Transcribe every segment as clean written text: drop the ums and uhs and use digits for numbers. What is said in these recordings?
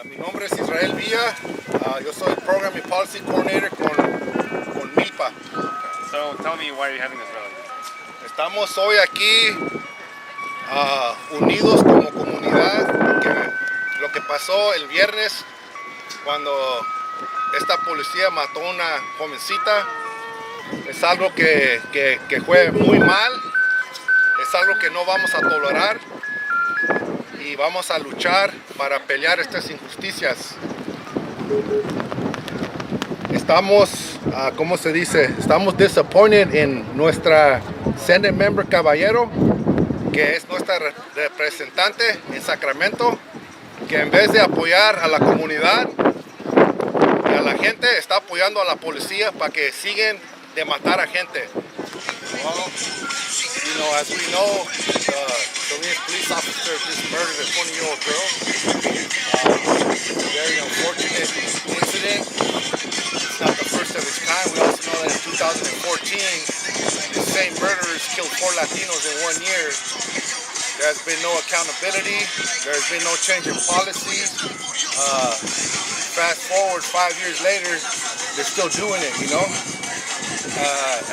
Mi nombre es Israel Villa. Yo soy Program and Policy Coordinator con MIPA. So tell me why you're having this rally. Estamos hoy aquí unidos como comunidad porque lo que pasó el viernes cuando esta policía mató a una jovencita es algo que fue muy mal, es algo que no vamos a tolerar y vamos a luchar para pelear estas injusticias. Estamos, ¿cómo se dice? Estamos disappointed en nuestra Senate Member Caballero, que es nuestra representante en Sacramento, que en vez de apoyar a la comunidad y a la gente, está apoyando a la policía para que sigan de matar a gente. Well, you know, as we know, the Salinas police officer just murdered a 20-year-old girl. Very unfortunate incident. It's not the first of its kind. We also know that in 2014, the same murderers killed 4 Latinos in 1 year. There's been no accountability. There's been no change in policy. Fast forward 5 years later, they're still doing it, you know?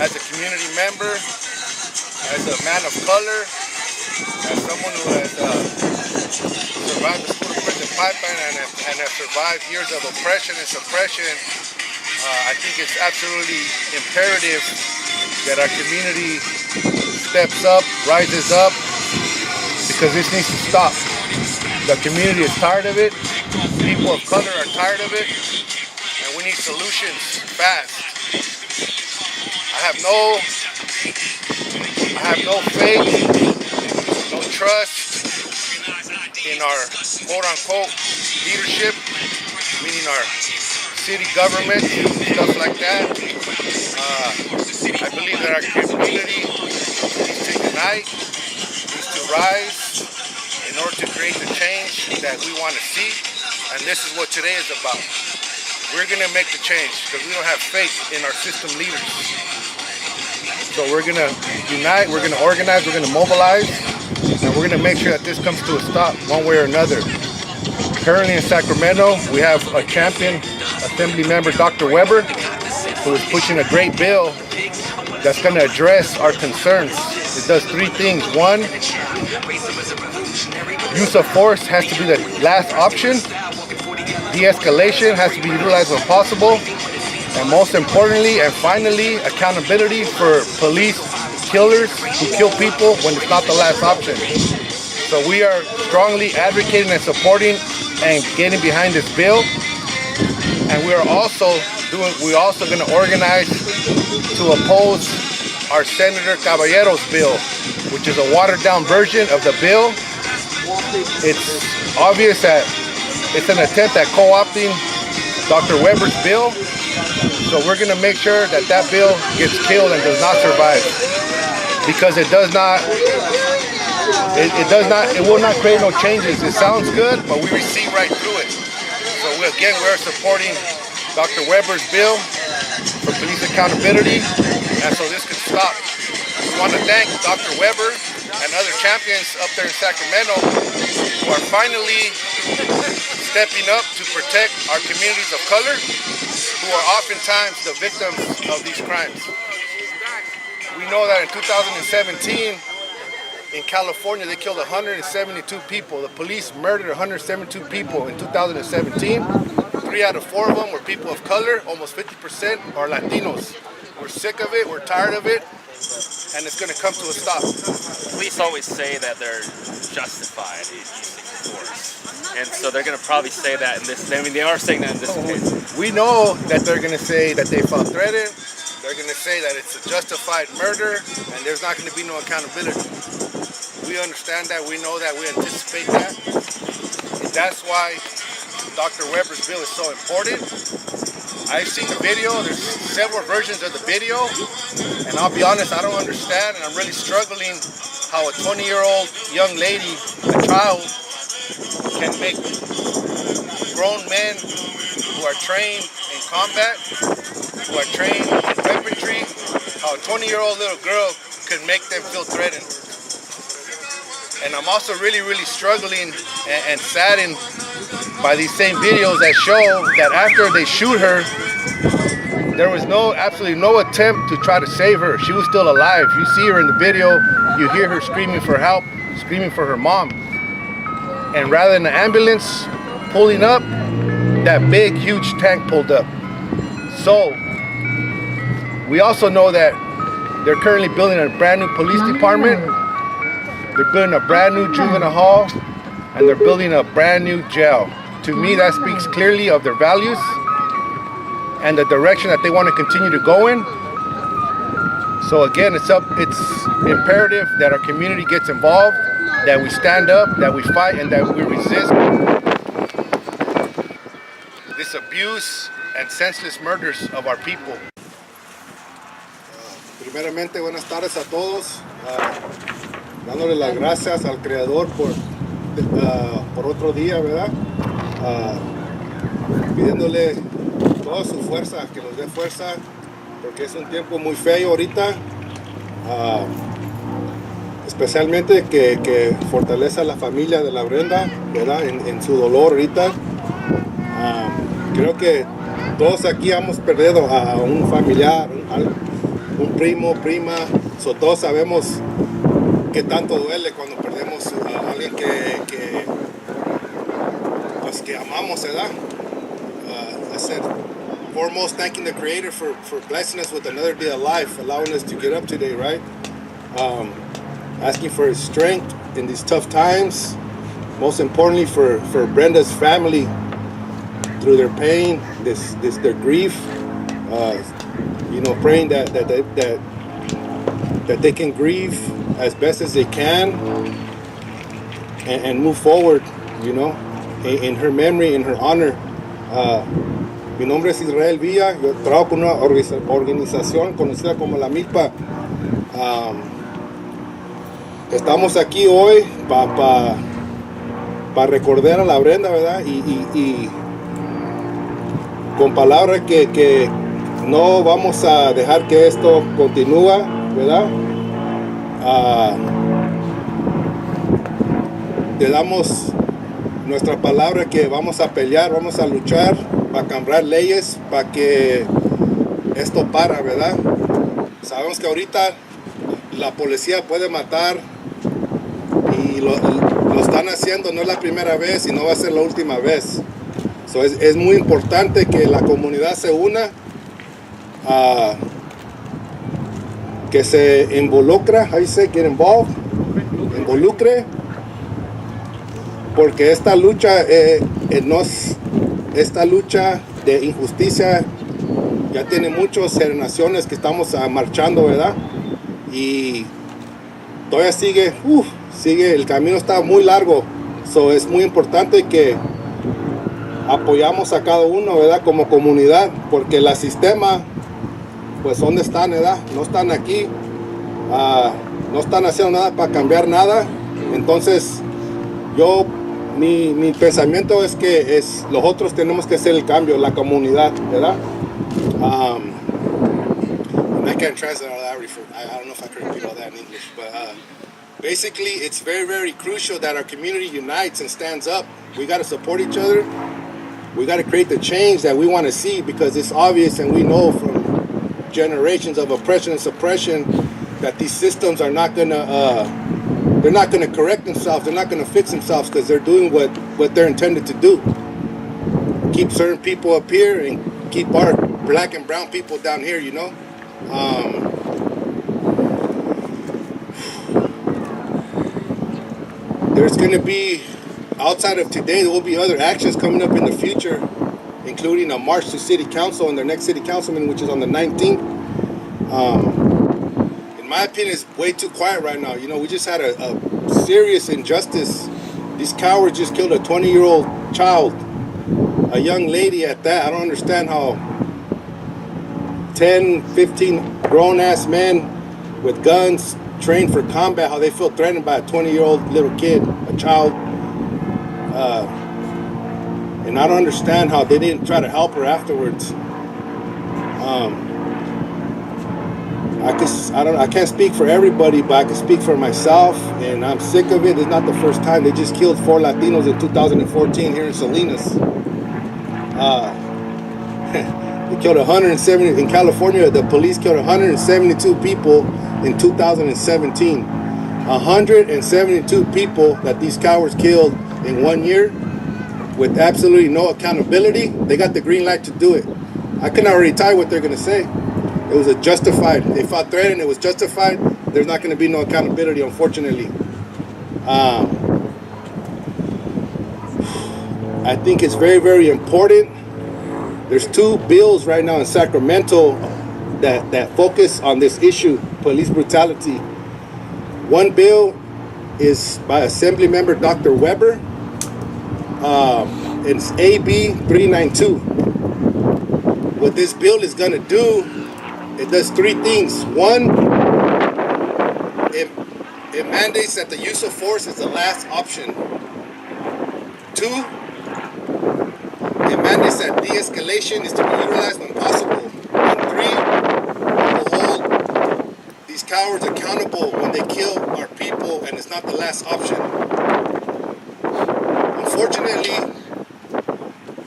As a community member, as a man of color, as someone who has survived the school to prison pipeline and has survived years of oppression and suppression, I think it's absolutely imperative that our community steps up, rises up, because this needs to stop. The community is tired of it, people of color are tired of it, and we need solutions fast. I have no faith, no trust in our quote-unquote leadership, meaning our city government, stuff like that. I believe that our community needs to unite, needs to rise in order to create the change that we want to see, and this is what today is about. We're going to make the change because we don't have faith in our system leaders. So we're going to unite, we're going to organize, we're going to mobilize, and we're going to make sure that this comes to a stop one way or another. Currently in Sacramento, we have a champion, Assembly Member Dr. Weber, who is pushing a great bill that's going to address our concerns. It does 3 things. 1, use of force has to be the last option. De-escalation has to be utilized when possible. And most importantly and finally, accountability for police killers who kill people when it's not the last option. So we are strongly advocating and supporting and getting behind this bill. And we're also going to organize to oppose our Senator Caballero's bill, which is a watered down version of the bill. It's obvious that it's an attempt at co-opting Dr. Weber's bill. So we're going to make sure that that bill gets killed and does not survive, because it will not create no changes. It sounds good, but we see right through it. So we're supporting Dr. Weber's bill for police accountability, and so this could stop. We want to thank Dr. Weber and other champions up there in Sacramento who are finally stepping up to protect our communities of color, who are oftentimes the victims of these crimes. We know that in 2017, in California, they killed 172 people. The police murdered 172 people in 2017. 3 out of 4 of them were people of color. Almost 50% are Latinos. We're sick of it. We're tired of it. And it's going to come to a stop. Police always say that they're justified in using force. And so they're going to probably say that in this. I mean, they are saying that in this case. We know that they're going to say that they felt threatened. They're going to say that it's a justified murder, and there's not going to be no accountability. We understand that. We know that. We anticipate that. And that's why Dr. Weber's bill is so important. I've seen the video. There's several versions of the video, and I'll be honest, I don't understand, and I'm really struggling how a 20-year-old young lady, a child, can make grown men who are trained in combat, who are trained in weaponry, how a 20-year-old little girl could make them feel threatened. And I'm also really struggling and saddened by these same videos that show that after they shoot her, there was absolutely no attempt to try to save her. She was still alive. You see her in the video, you hear her screaming for help, screaming for her mom. And rather than the ambulance pulling up, that big, huge tank pulled up. So, we also know that they're currently building a brand new police department. They're building a brand new juvenile hall, and they're building a brand new jail. To me, that speaks clearly of their values and the direction that they want to continue to go in. So again, it's imperative that our community gets involved, that we stand up, that we fight, and that we resist this abuse and senseless murders of our people. Primeramente, buenas tardes a todos. Dándole las gracias al Creador por otro día, ¿verdad? Pidiéndole toda su fuerza, que nos dé fuerza, porque es un tiempo muy feo ahorita. Especialmente que fortalece a la familia de la Brenda, ¿verdad? En su dolor ahorita. Creo que todos aquí hemos perdido a un familiar, un primo, prima. Todos sabemos que tanto duele cuando perdemos a alguien que amamos, ¿verdad? I said, foremost, thanking the Creator for blessing us with another day of life, allowing us to get up today, right? Asking for His strength in these tough times. Most importantly, for Brenda's family through their pain, their grief. Praying that they can grieve as best as they can and move forward, in her memory, in her honor. Mi nombre es Israel Villa, yo trabajo con una organización conocida como La Milpa. Estamos aquí hoy para recordar a la Brenda, ¿verdad? Y con palabras que no vamos a dejar que esto continúe, ¿verdad? Le damos nuestra palabra que vamos a pelear, vamos a luchar para cambiar leyes, para que esto para, ¿verdad? Sabemos que ahorita la policía puede matar y lo están haciendo, no es la primera vez y no va a ser la última vez. Es muy importante que la comunidad se una, que se involucre, how you say, get involved, involucre, porque esta lucha esta lucha de injusticia ya tiene muchas generaciones que estamos marchando, ¿verdad? Y todavía sigue, el camino está muy largo. Es muy importante que apoyamos a cada uno, ¿verdad? Como comunidad, porque el sistema, pues, ¿dónde están, verdad? No están aquí, no están haciendo nada para cambiar nada. Entonces, mi pensamiento es que nosotros tenemos que hacer el cambio, la comunidad, ¿verdad? I can't translate all that. I don't know if I can repeat all that in English, but basically, it's very, very crucial that our community unites and stands up. We got to support each other. We got to create the change that we want to see, because it's obvious and we know from generations of oppression and suppression that these systems are not gonna they're not gonna correct themselves. They're not gonna fix themselves, because they're doing what they're intended to do. Keep certain people up here and keep our black and brown people down here, There's going to be, outside of today, there will be other actions coming up in the future, including a march to City Council and their next City Council meeting, which is on the 19th. In my opinion, it's way too quiet right now. We just had a serious injustice. These cowards just killed a 20-year-old child, a young lady at that. I don't understand how 10, 15 grown-ass men with guns, trained for combat, how they feel threatened by a 20-year-old little kid, a child. And I don't understand how they didn't try to help her afterwards. I can't speak for everybody, but I can speak for myself, and I'm sick of it. It's not the first time. They just killed 4 Latinos in 2014 here in Salinas. They killed 170 in California. The police killed 172 people in 2017. 172 people that these cowards killed in 1 year with absolutely no accountability. They got the green light to do it. I can already tell you what they're going to say. It was a justified. They felt threatened. It was justified. There's not going to be no accountability, unfortunately. I think it's very, very important. There's 2 bills right now in Sacramento that focus on this issue, police brutality. One bill is by Assembly Member Dr. Weber. It's AB 392. What this bill is going to do, it does 3 things. One, it mandates that the use of force is the last option. 2, it mandates that de-escalation is to be utilized when possible. And 3, will hold these cowards accountable when they kill our people, and it's not the last option. Unfortunately,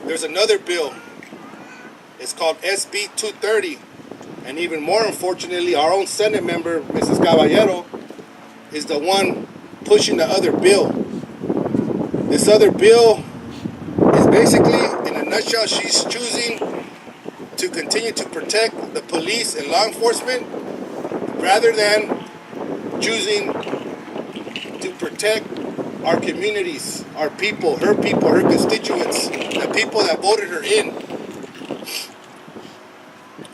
there's another bill. It's called SB 230. And even more unfortunately, our own Senate member, Mrs. Caballero, is the one pushing the other bill. This other bill is basically, in a nutshell, she's choosing to continue to protect the police and law enforcement rather than choosing to protect our communities, our people, her constituents, the people that voted her in.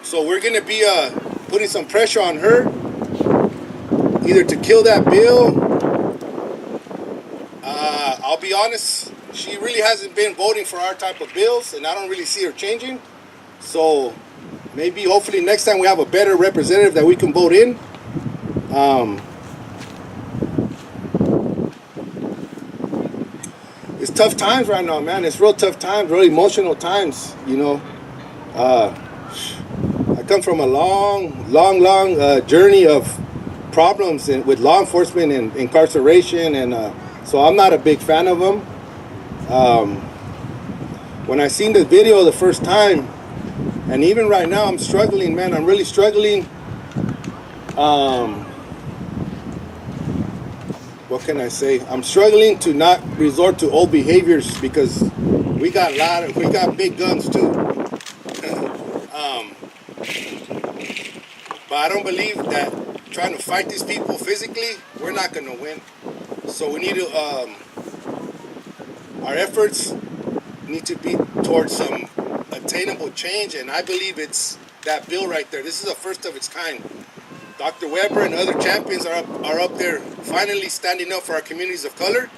So we're going to be putting some pressure on her, either to kill that bill. I'll be honest, she really hasn't been voting for our type of bills, and I don't really see her changing. So maybe, hopefully, next time we have a better representative that we can vote in. It's tough times right now, man. It's real tough times, real emotional times, you know. I come from a long journey of problems with law enforcement and incarceration, and so I'm not a big fan of them. When I seen the video the first time, and even right now, I'm struggling, man. I'm really struggling. What can I say? I'm struggling to not resort to old behaviors because we got big guns too. But I don't believe that trying to fight these people physically, we're not going to win. So we need to, our efforts need to be towards some attainable change, and I believe it's that bill right there. This is the first of its kind. Dr. Weber and other champions are up there finally standing up for our communities of color.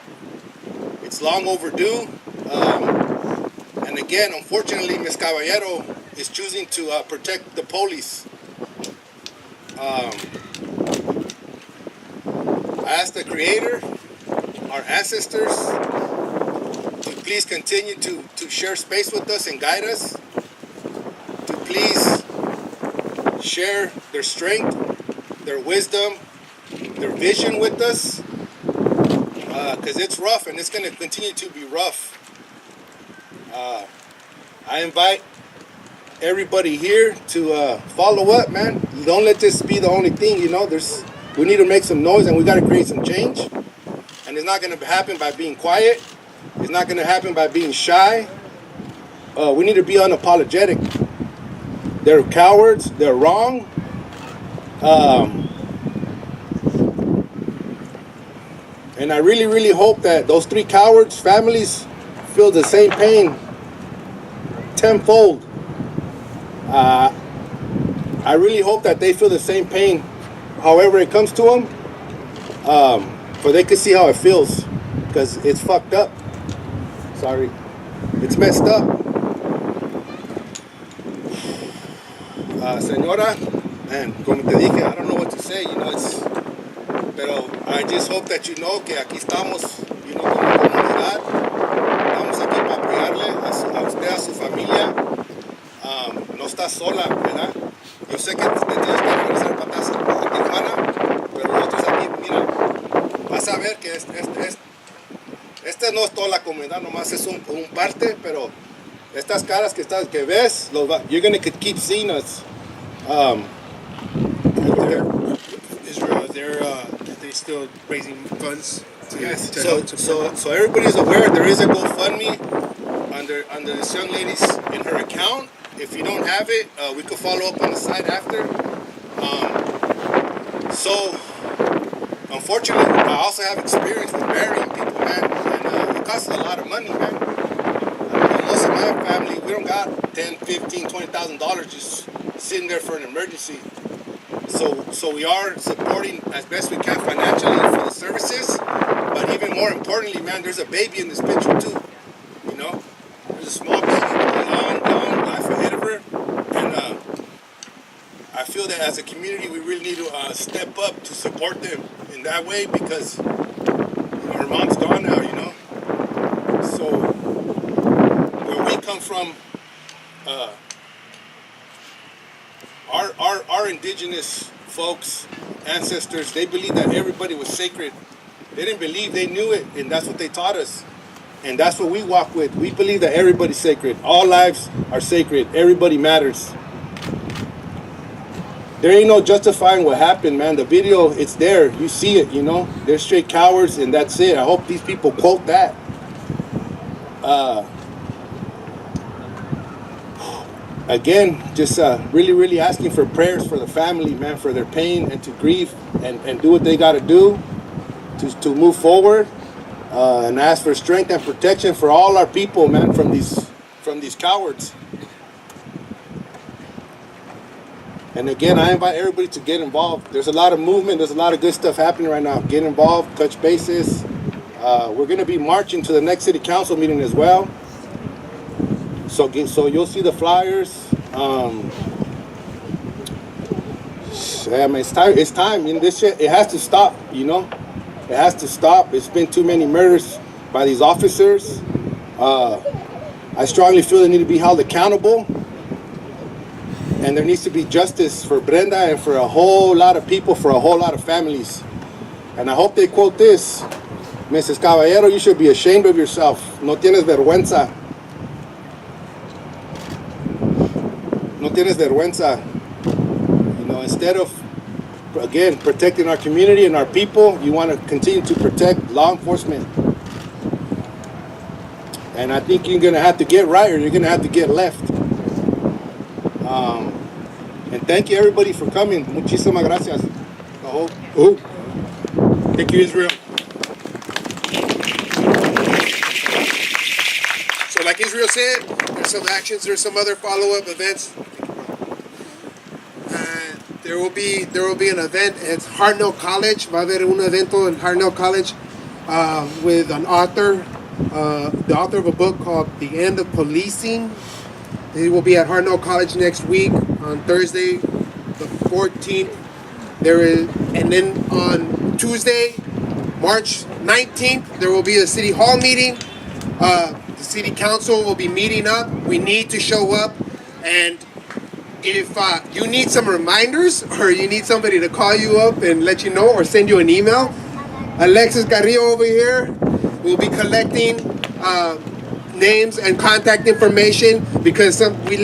It's long overdue. And again, unfortunately, Ms. Caballero is choosing to protect the police. I ask the Creator, our ancestors, to please continue to share space with us and guide us, to please share their strength, their wisdom, their vision with us, because it's rough and it's going to continue to be rough. I invite everybody here to follow up, man. Don't let this be the only thing, you know. We need to make some noise, and we got to create some change. And it's not going to happen by being quiet. It's not going to happen by being shy. We need to be unapologetic. They're cowards. They're wrong. And I really, really hope that those 3 cowards' families feel the same pain tenfold. I really hope that they feel the same pain, however it comes to them, for they can see how it feels, because it's fucked up. Sorry, it's messed up. Señora, man, como te dije, I don't know what to say, you know, pero I just hope that you know que aquí estamos, you know, como comunidad, estamos aquí para apoyarle a usted, a su familia. No está sola, ¿verdad? Yo sé que te tienes que regresar para casa. saber que no es toda la comunidad, nomás es un parte, pero estas caras que ves, you're going to keep seeing us. Israel, they still raising funds Yes. to help So everybody's aware there is a GoFundMe under this young lady's in her account. If you don't have it, we could follow up on the side after. So unfortunately, I also have experience with burying people, man, and it costs a lot of money, man. Most of my family, we don't got $10, $15, $20,000 just sitting there for an emergency. So we are supporting as best we can financially for the services, but even more importantly, man, there's a baby in this picture too. You know, there's a small baby with a long life ahead of her, and I feel that as a community, we really need to step up to support them in that way because her mom's gone now, you know. So where we come from, our indigenous folks, ancestors, they believed that everybody was sacred. They didn't believe, they knew it, and that's what they taught us. And that's what we walk with. We believe that everybody's sacred. All lives are sacred. Everybody matters. There ain't no justifying what happened, man. The video, it's there. You see it, you know. They're straight cowards, and that's it. I hope these people quote that. Again, just really asking for prayers for the family, man, for their pain and to grieve and do what they got to do to move forward, and ask for strength and protection for all our people, man, from these cowards. And again, I invite everybody to get involved. There's a lot of movement. There's a lot of good stuff happening right now. Get involved, touch bases. We're going to be marching to the next city council meeting as well. So you'll see the flyers. Yeah, man, it's time. You know, this shit, it has to stop, you know. It has to stop. It's been too many murders by these officers. I strongly feel they need to be held accountable. And there needs to be justice for Brenda and for a whole lot of people, for a whole lot of families. And I hope they quote this. Mrs. Caballero, you should be ashamed of yourself. No tienes vergüenza. No tienes vergüenza. You know, instead of, again, protecting our community and our people, you want to continue to protect law enforcement. And I think you're going to have to get right or you're going to have to get left. And thank you everybody for coming. Muchísimas gracias. Thank you, Israel. So like Israel said, there's some actions, there's some other follow-up events. There will be an event at Hartnell College. Va a haber un evento in Hartnell College with an author, the author of a book called The End of Policing. He will be at Hartnell College next week on Thursday, the 14th. And then on Tuesday, March 19th, there will be a city hall meeting. The city council will be meeting up. We need to show up. And if you need some reminders or you need somebody to call you up and let you know or send you an email, Alexis Carrillo over here will be collecting names and contact information because we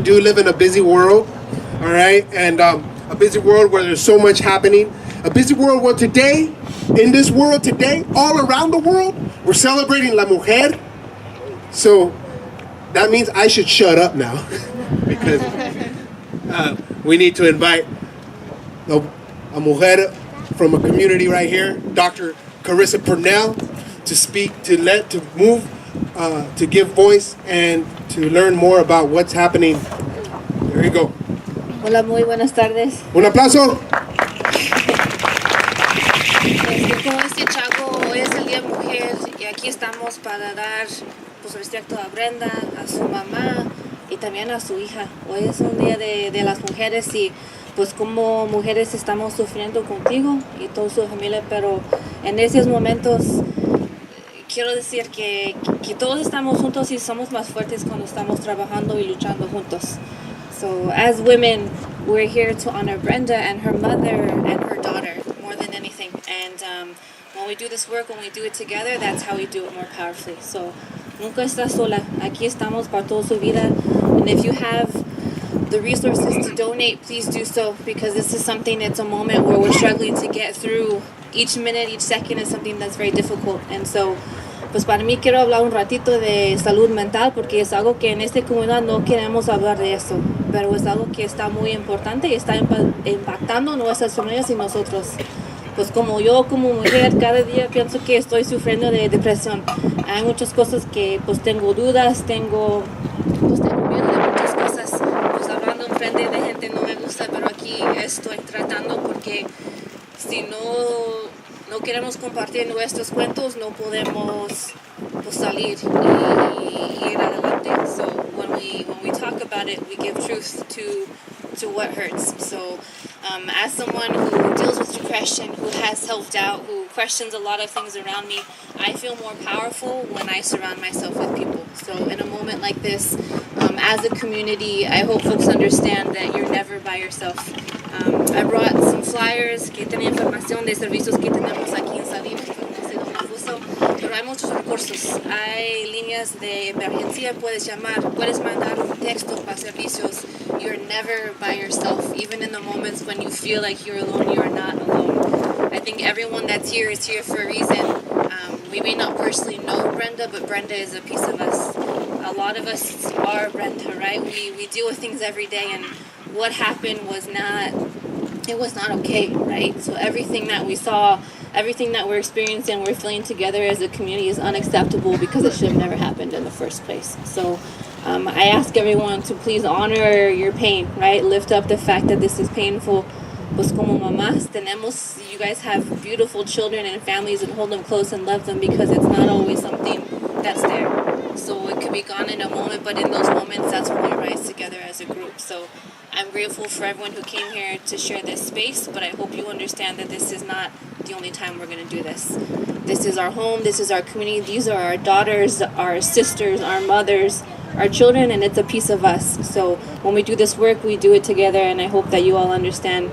do live in a busy world, all right, and a busy world where there's so much happening. A busy world where today, in this world today, all around the world, we're celebrating La Mujer. So that means I should shut up now because we need to invite a mujer from a community right here, Dr. Carissa Purnell, to speak, to move, to give voice and to learn more about what's happening. There you go. Hola, muy buenas tardes. Un aplauso. Como este chavo, hoy es el Día Mujer y aquí estamos para dar pues, respecto a Brenda, a su mamá y también a su hija. Hoy es un día de las mujeres y pues como mujeres estamos sufriendo contigo y toda su familia, pero en esos momentos quiero decir que todos estamos juntos y somos más fuertes cuando estamos trabajando y luchando juntos. So as women, we're here to honor Brenda and her mother and her daughter more than anything. And When we do this work, when we do it together, that's how we do it more powerfully. So, nunca estás sola. Aquí estamos para toda su vida. And if you have the resources to donate, please do so, because this is something, it's a moment where we're struggling to get through. Each minute, each second is something that's very difficult. And so, pues para mí quiero hablar un ratito de salud mental, porque es algo que en esta comunidad no queremos hablar de eso, pero es algo que está muy importante y está impactando nuestras familias y nosotros. Pues como yo, como mujer, cada día pienso que estoy sufriendo de depresión. Hay muchas cosas que pues tengo dudas, tengo miedo de muchas cosas. Pues hablando enfrente de gente no me gusta, pero aquí estoy tratando, porque si no queremos compartir nuestros cuentos, no podemos pues salir y ir adelante. So when we talk about it, we give truth to what hurts. So as someone who deals with depression, who has self-doubt, who questions a lot of things around me, I feel more powerful when I surround myself with people. So in a moment like this, as a community, I hope folks understand that you're never by yourself. I brought some flyers que tienen información de servicios que tenemos aquí en Salinas, pero no sé dónde puso, pero hay muchos recursos. Hay líneas de emergencia, puedes llamar, puedes mandar un texto para servicios. You're never by yourself. Even in the moments when you feel like you're alone, you're not alone. I think everyone that's here is here for a reason. We may not personally know Brenda, but Brenda is a piece of us. A lot of us are Brenda, right? We deal with things every day, and what happened was not okay, right? So everything that we saw, everything that we're experiencing, we're feeling together as a community is unacceptable, because it should have never happened in the first place. So I ask everyone to please honor your pain, right? Lift up the fact that this is painful. Pues como mamás you guys have beautiful children and families, and hold them close and love them, because it's not always something that's there. So it could be gone in a moment, but in those moments, that's when we rise together as a group. So I'm grateful for everyone who came here to share this space, but I hope you understand that this is not the only time we're going to do this. This is our home, this is our community, these are our daughters, our sisters, our mothers, our children, and it's a piece of us. So when we do this work, we do it together, and I hope that you all understand.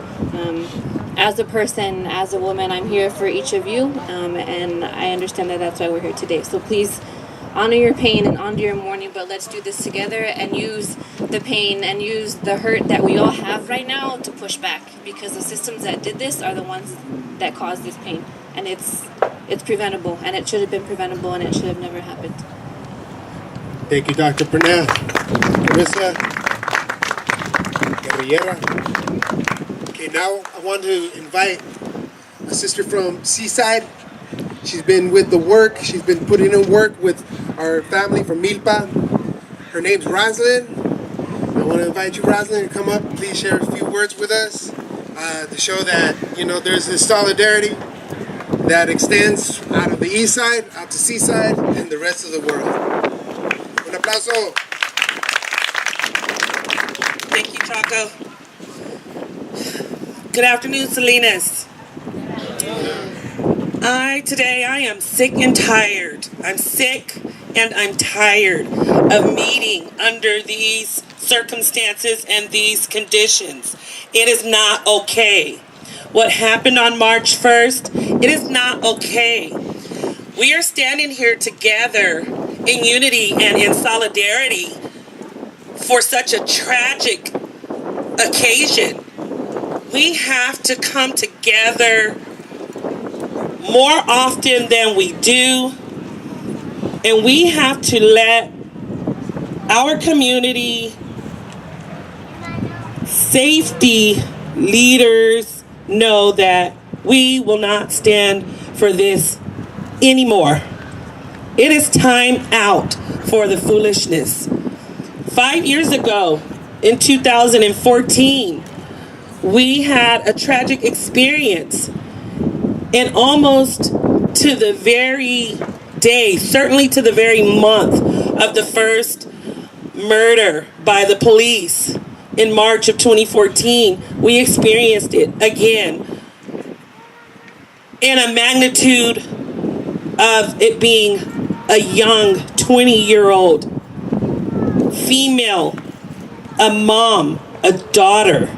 As a person, as a woman, I'm here for each of you, and I understand that that's why we're here today. So please honor your pain and honor your mourning, but let's do this together and use the pain and use the hurt that we all have right now to push back, because the systems that did this are the ones that caused this pain, and it's preventable, and it should have been preventable, and it should have never happened. Thank you, Dr. Pernell. Carissa, Guerrillera. Okay, now I want to invite a sister from Seaside. She's been with the work. She's been putting in work with our family from Milpa. Her name's Roslyn. I want to invite you, Roslyn, to come up. Please share a few words with us to show that, there's this solidarity that extends out of the east side, out to Seaside, and the rest of the world. Un aplauso. Thank you, Chaco. Good afternoon, Salinas. Today I am sick and tired. I'm sick and I'm tired of meeting under these circumstances and these conditions. It is not okay. What happened on March 1st, it is not okay. We are standing here together in unity and in solidarity for such a tragic occasion. We have to come together more often than we do, and we have to let our community safety leaders know that we will not stand for this anymore. It is time out for the foolishness. 5 years ago, in 2014, we had a tragic experience, and almost to the very day, certainly to the very month of the first murder by the police in March of 2014, we experienced it again in a magnitude of it being a young 20-year-old female, a mom, a daughter.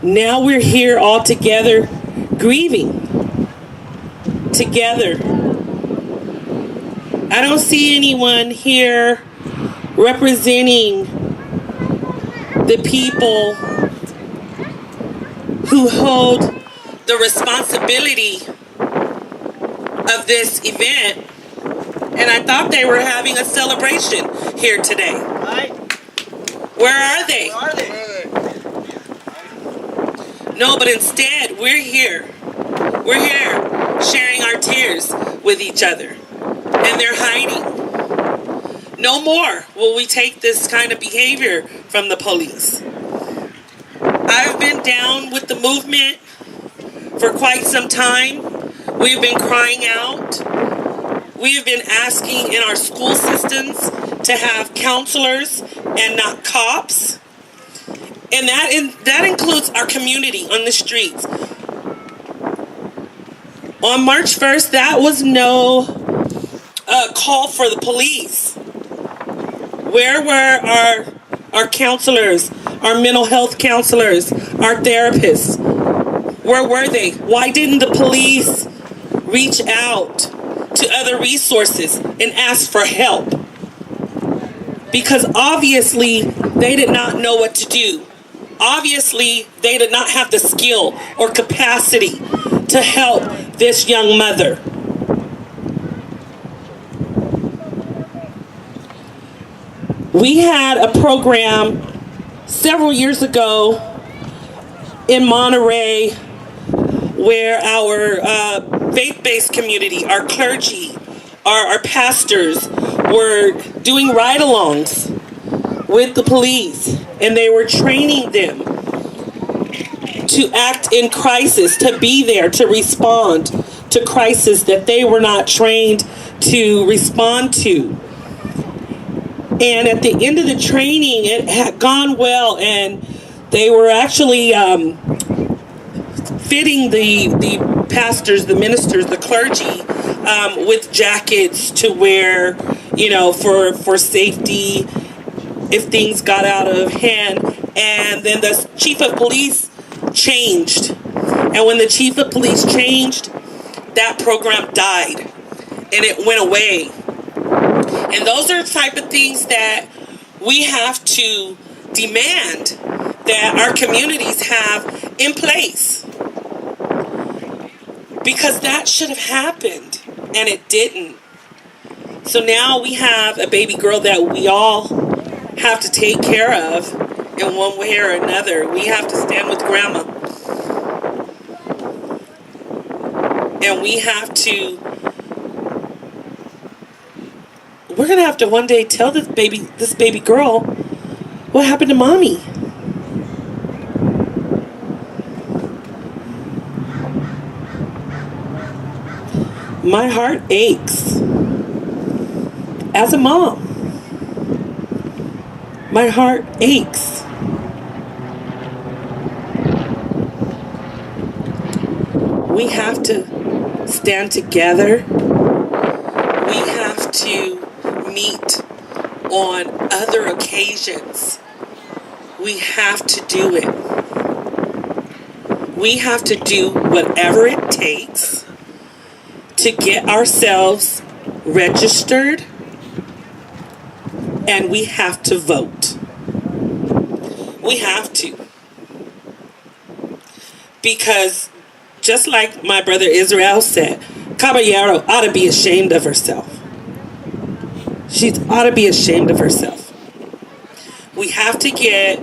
Now we're here all together grieving. together. I don't see anyone here representing the people who hold the responsibility of this event, and I thought they were having a celebration here today. Where are they? No, but instead, we're here. We're here sharing our tears with each other, and they're hiding. No more will we take this kind of behavior from the police. I've been down with the movement for quite some time. We've been crying out. We've been asking in our school systems to have counselors and not cops. And that includes our community on the streets. On March 1st, that was no call for the police. Where were our counselors, our mental health counselors, our therapists? Where were they? Why didn't the police reach out to other resources and ask for help? Because obviously they did not know what to do. Obviously they did not have the skill or capacity to help this young mother. We had a program several years ago in Monterey where our faith-based community, our clergy, our pastors were doing ride-alongs with the police, and they were training them to act in crisis, to be there, to respond to crisis that they were not trained to respond to. And at the end of the training, it had gone well, and they were actually fitting the pastors, the ministers, the clergy with jackets to wear, you know, for safety if things got out of hand. And then the chief of police changed. And when the chief of police changed, that program died and it went away. And those are the type of things that we have to demand that our communities have in place. Because that should have happened, and it didn't. So now we have a baby girl that we all have to take care of in one way or another. We have to stand with grandma. And we have to, we're going to have to one day tell this baby girl what happened to mommy. My heart aches as a mom. My heart aches. We have to stand together. We have to meet on other occasions. We have to do it. We have to do whatever it takes to get ourselves registered, and we have to vote. We have to. Because just like my brother Israel said, Caballero ought to be ashamed of herself. She ought to be ashamed of herself. We have to get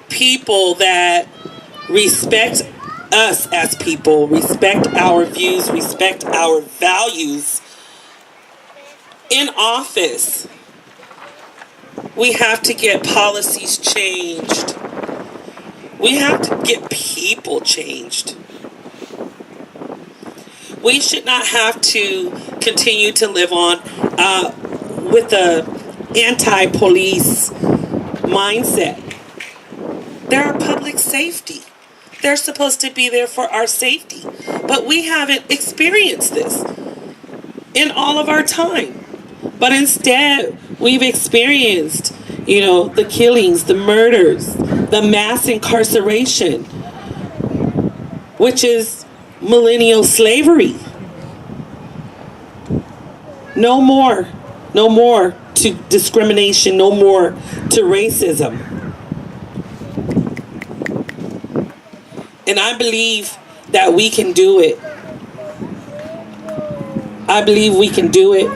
people that respect us as people, respect our views, respect our values in office. We have to get policies changed. We have to get people changed. We should not have to continue to live on with the anti-police mindset. They're our public safety. They're supposed to be there for our safety. But we haven't experienced this in all of our time. But instead, we've experienced, the killings, the murders, the mass incarceration, which is millennial slavery. No more. No more to discrimination. No more to racism. And I believe that we can do it. I believe we can do it.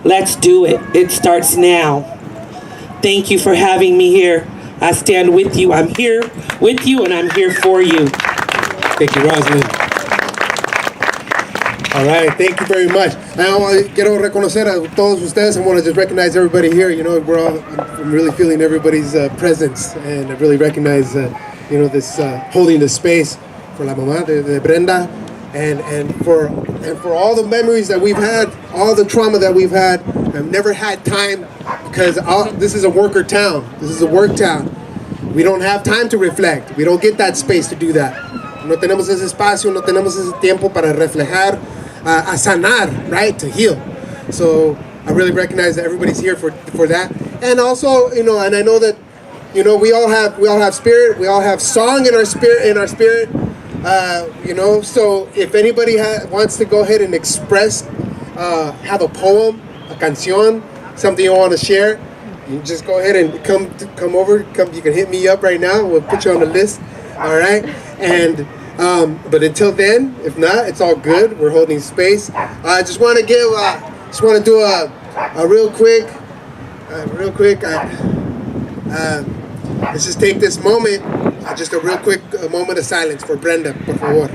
Let's do it. It starts now. Thank you for having me here. I stand with you. I'm here with you, and I'm here for you. Thank you, Rosalind. All right, thank you very much. Quiero reconocer a todos ustedes. I want to just recognize everybody here. You know, I'm really feeling everybody's presence, and I really recognize, this holding the space for la mamá de Brenda, and for all the memories that we've had, all the trauma that we've had. I've never had time because this is a worker town. This is a work town. We don't have time to reflect. We don't get that space to do that. No tenemos ese espacio, no tenemos ese tiempo para reflejar, a sanar, right? To heal. So I really recognize that everybody's here for that. And also, and I know that, we all have spirit. We all have song in our spirit. So if anybody wants to go ahead and express, have a poem, a canción, something you want to share, you just go ahead and come over. You can hit me up right now. We'll put you on the list. All right. And but until then, if not, it's all good. We're holding space. I just want to do a real quick. Let's just take this moment. Just a real quick moment of silence for Brenda, por favor.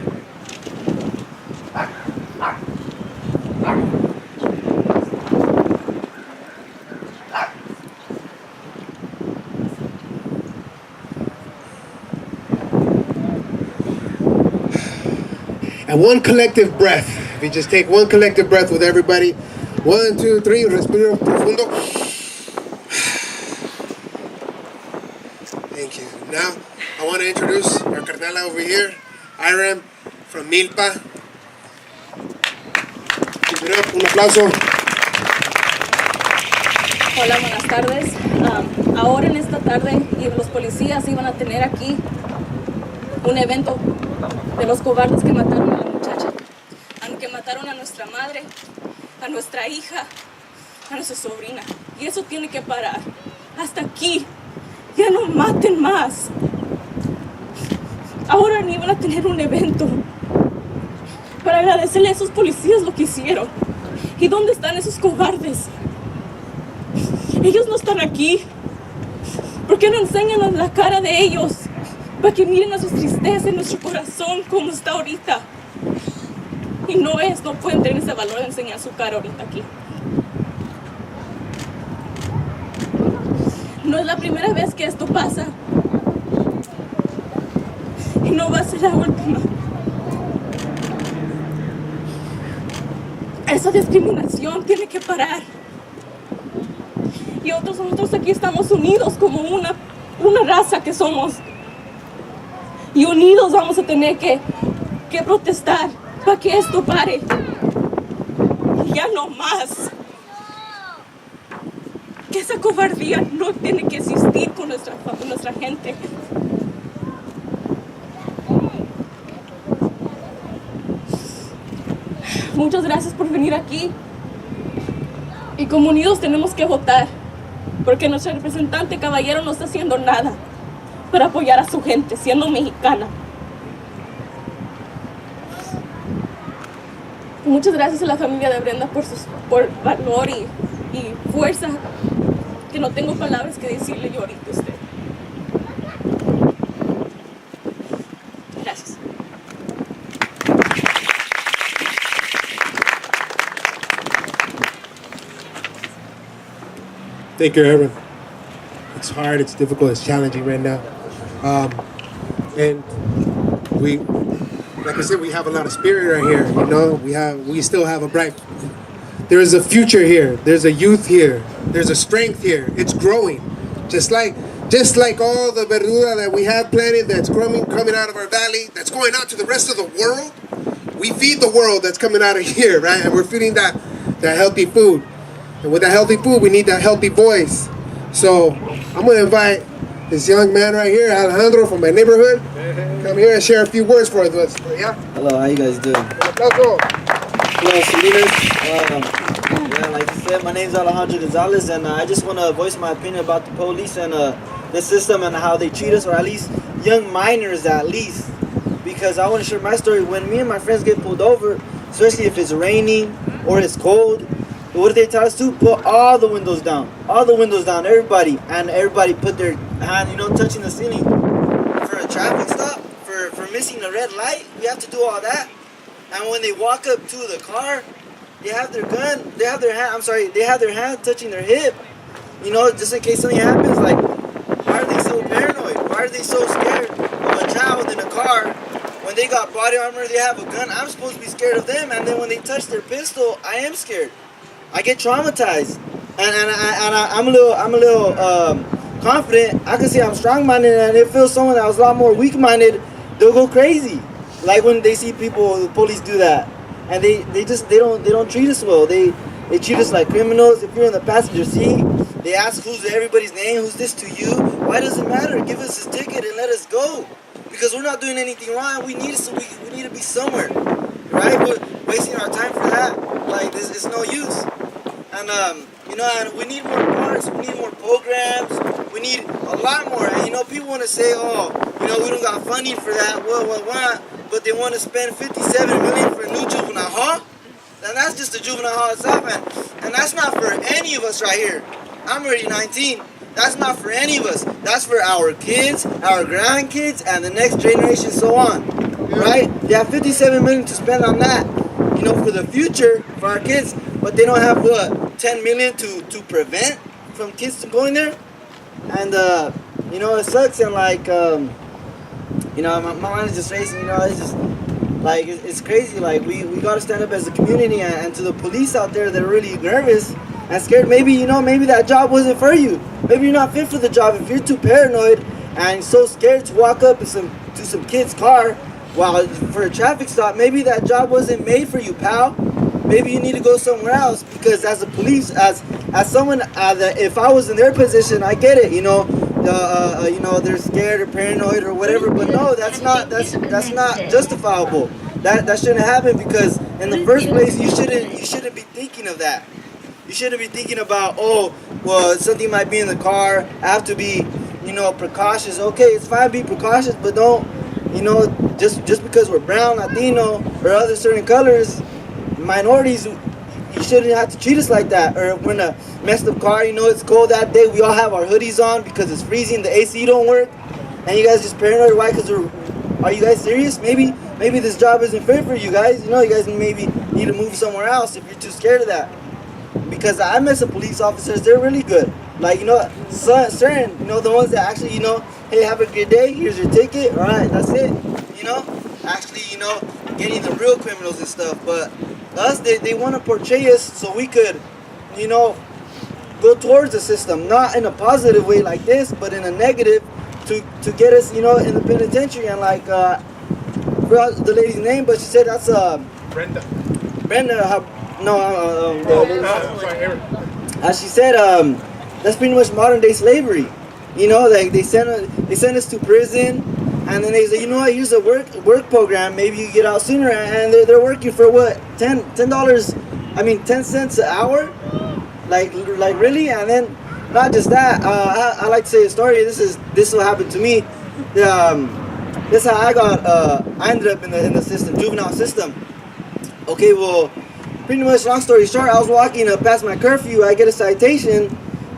And one collective breath. If you just take one collective breath with everybody. 1, 2, 3. Respiro profundo. Thank you. Now, I want to introduce our carnala over here, Iram from Milpa. Keep it up. Un aplauso. Hola, buenas tardes. Ahora en esta tarde los policías iban a tener aquí un evento de los cobardes que mataron a la muchacha, que mataron a nuestra madre, a nuestra hija, a nuestra sobrina. Y eso tiene que parar. Hasta aquí. Ya no maten más. Ahora ni van a tener un evento para agradecerle a esos policías lo que hicieron. ¿Y dónde están esos cobardes? Ellos no están aquí. ¿Por qué no enseñan la cara de ellos? Para que miren nuestra tristeza en nuestro corazón como está ahorita. Y no pueden tener ese valor de enseñar su cara ahorita aquí. No es la primera vez que esto pasa. Y no va a ser la última. Esa discriminación tiene que parar. Y nosotros aquí estamos unidos como una raza que somos. Y unidos vamos a tener que protestar para que esto pare. Ya no más. Que esa cobardía no tiene que existir con nuestra gente. Muchas gracias por venir aquí. Y como unidos tenemos que votar. Porque nuestra representante caballero no está haciendo nada para apoyar a su gente, siendo mexicana. Muchas gracias a la familia de Brenda por valor y fuerza, que no tengo palabras que decirle yo ahorita a usted. Gracias. Thank you, Aaron. It's hard, it's difficult, it's challenging right now. And like I said, we have a lot of spirit right here, we still have there is a future here, there's a youth here, there's a strength here, it's growing. Just like all the verdura that we have planted that's coming out of our valley, that's going out to the rest of the world. We feed the world that's coming out of here, right? And we're feeding that healthy food. And with that healthy food, we need that healthy voice. So I'm going to invite this young man right here, Alejandro, from my neighborhood. Come here and share a few words for us. Yeah? Hello, how you guys doing? Hello, Salinas. Yeah, like you said, my name's Alejandro Gonzalez, and I just want to voice my opinion about the police and the system and how they treat us, or at least young minors at least. Because I want to share my story. When me and my friends get pulled over, especially if it's raining or it's cold, what do they tell us to? Put all the windows down. All the windows down, everybody. And everybody put their hand, touching the ceiling. For a traffic stop, for missing a red light, we have to do all that. And when they walk up to the car, they have their gun, they have their hand touching their hip. Just in case something happens. Like, why are they so paranoid? Why are they so scared of a child in a car? When they got body armor, they have a gun. I'm supposed to be scared of them. And then when they touch their pistol, I am scared. I get traumatized. And I'm a little confident. I can say I'm strong-minded, and it feels someone that was a lot more weak-minded, they'll go crazy. Like when they see the police do that. And they don't treat us well. They treat us like criminals. If you're in the passenger seat, they ask who's everybody's name, who's this to you. Why does it matter? Give us his ticket and let us go. Because we're not doing anything wrong. We need to be somewhere, right? But wasting our time for that, like, this is no use. And and we need more parks. We need more programs. We need a lot more. And people want to say, we don't got funding for that. What? But they want to spend $57 million for a new juvenile hall. And that's just the juvenile hall itself, and that's not for any of us right here. I'm already 19. That's not for any of us. That's for our kids, our grandkids, and the next generation, so on. Right? They have $57 million to spend on that, for the future, for our kids. But they don't have, $10 million to prevent from kids from going there. And, it sucks. And, like, my mind is just racing. It's just, like, it's crazy. Like, we got to stand up as a community, and to the police out there that are really nervous and scared. Maybe, maybe that job wasn't for you. Maybe you're not fit for the job. If you're too paranoid and so scared to walk up to some kid's car while for a traffic stop, maybe that job wasn't made for you, pal. Maybe you need to go somewhere else. Because as a police, as someone that if I was in their position, I get it. They're scared or paranoid or whatever. But no, that's not justifiable. That shouldn't happen, because in the first place you shouldn't be thinking of that. You shouldn't be thinking about, something might be in the car. I have to be, precautious. Okay, it's fine, be precautious, but don't, just because we're brown, Latino, or other certain colors, minorities, you shouldn't have to treat us like that. Or when a messed up car, it's cold that day, we all have our hoodies on because it's freezing, the AC don't work, and you guys just paranoid. Why? Because are you guys serious? Maybe this job isn't fit for you guys. You guys maybe need to move somewhere else if you're too scared of that. Because I met some police officers, they're really good. Like, certain, the ones that actually, hey, have a good day, here's your ticket, all right, that's it. Actually, getting the real criminals and stuff. But us, they want to portray us so we could, go towards the system. Not in a positive way like this, but in a negative to get us, in the penitentiary. And like, I forgot the lady's name, but she said that's Brenda. As she said, that's pretty much modern day slavery. Like they send us to prison, and then they say, here's a work program. Maybe you get out sooner, and they're working for what, $10 cents an hour, like really. And then not just that, I like to say a story. This will happen to me. This is how I ended up in the system, juvenile system. Okay, well, pretty much long story short, I was walking past my curfew. I get a citation.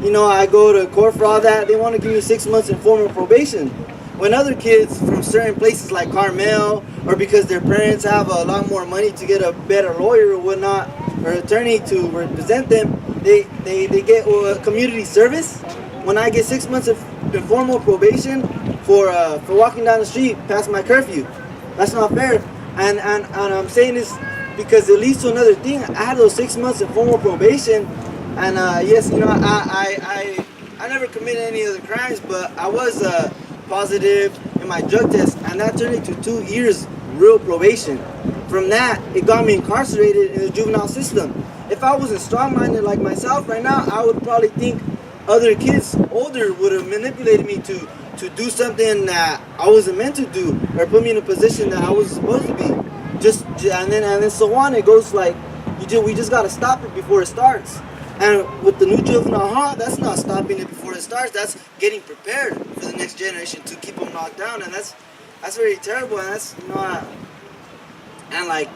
I go to court for all that. They want to give me 6 months informal probation. When other kids from certain places like Carmel, or because their parents have a lot more money to get a better lawyer or whatnot, or attorney to represent them, they get community service. When I get 6 months of informal probation for walking down the street past my curfew, that's not fair. And I'm saying this because it leads to another thing. I had those 6 months of formal probation, and yes, I never committed any other crimes, but I was positive in my drug test, and that turned into 2 years real probation. From that, it got me incarcerated in the juvenile system. If I wasn't strong-minded like myself right now, I would probably think other kids older would have manipulated me to do something that I wasn't meant to do, or put me in a position that I wasn't supposed to be. And then so on. It goes like We just gotta stop it before it starts. And with the new juvenile hall, that's not stopping it before it starts. That's getting prepared for the next generation to keep them knocked down, and that's very terrible. And that's and like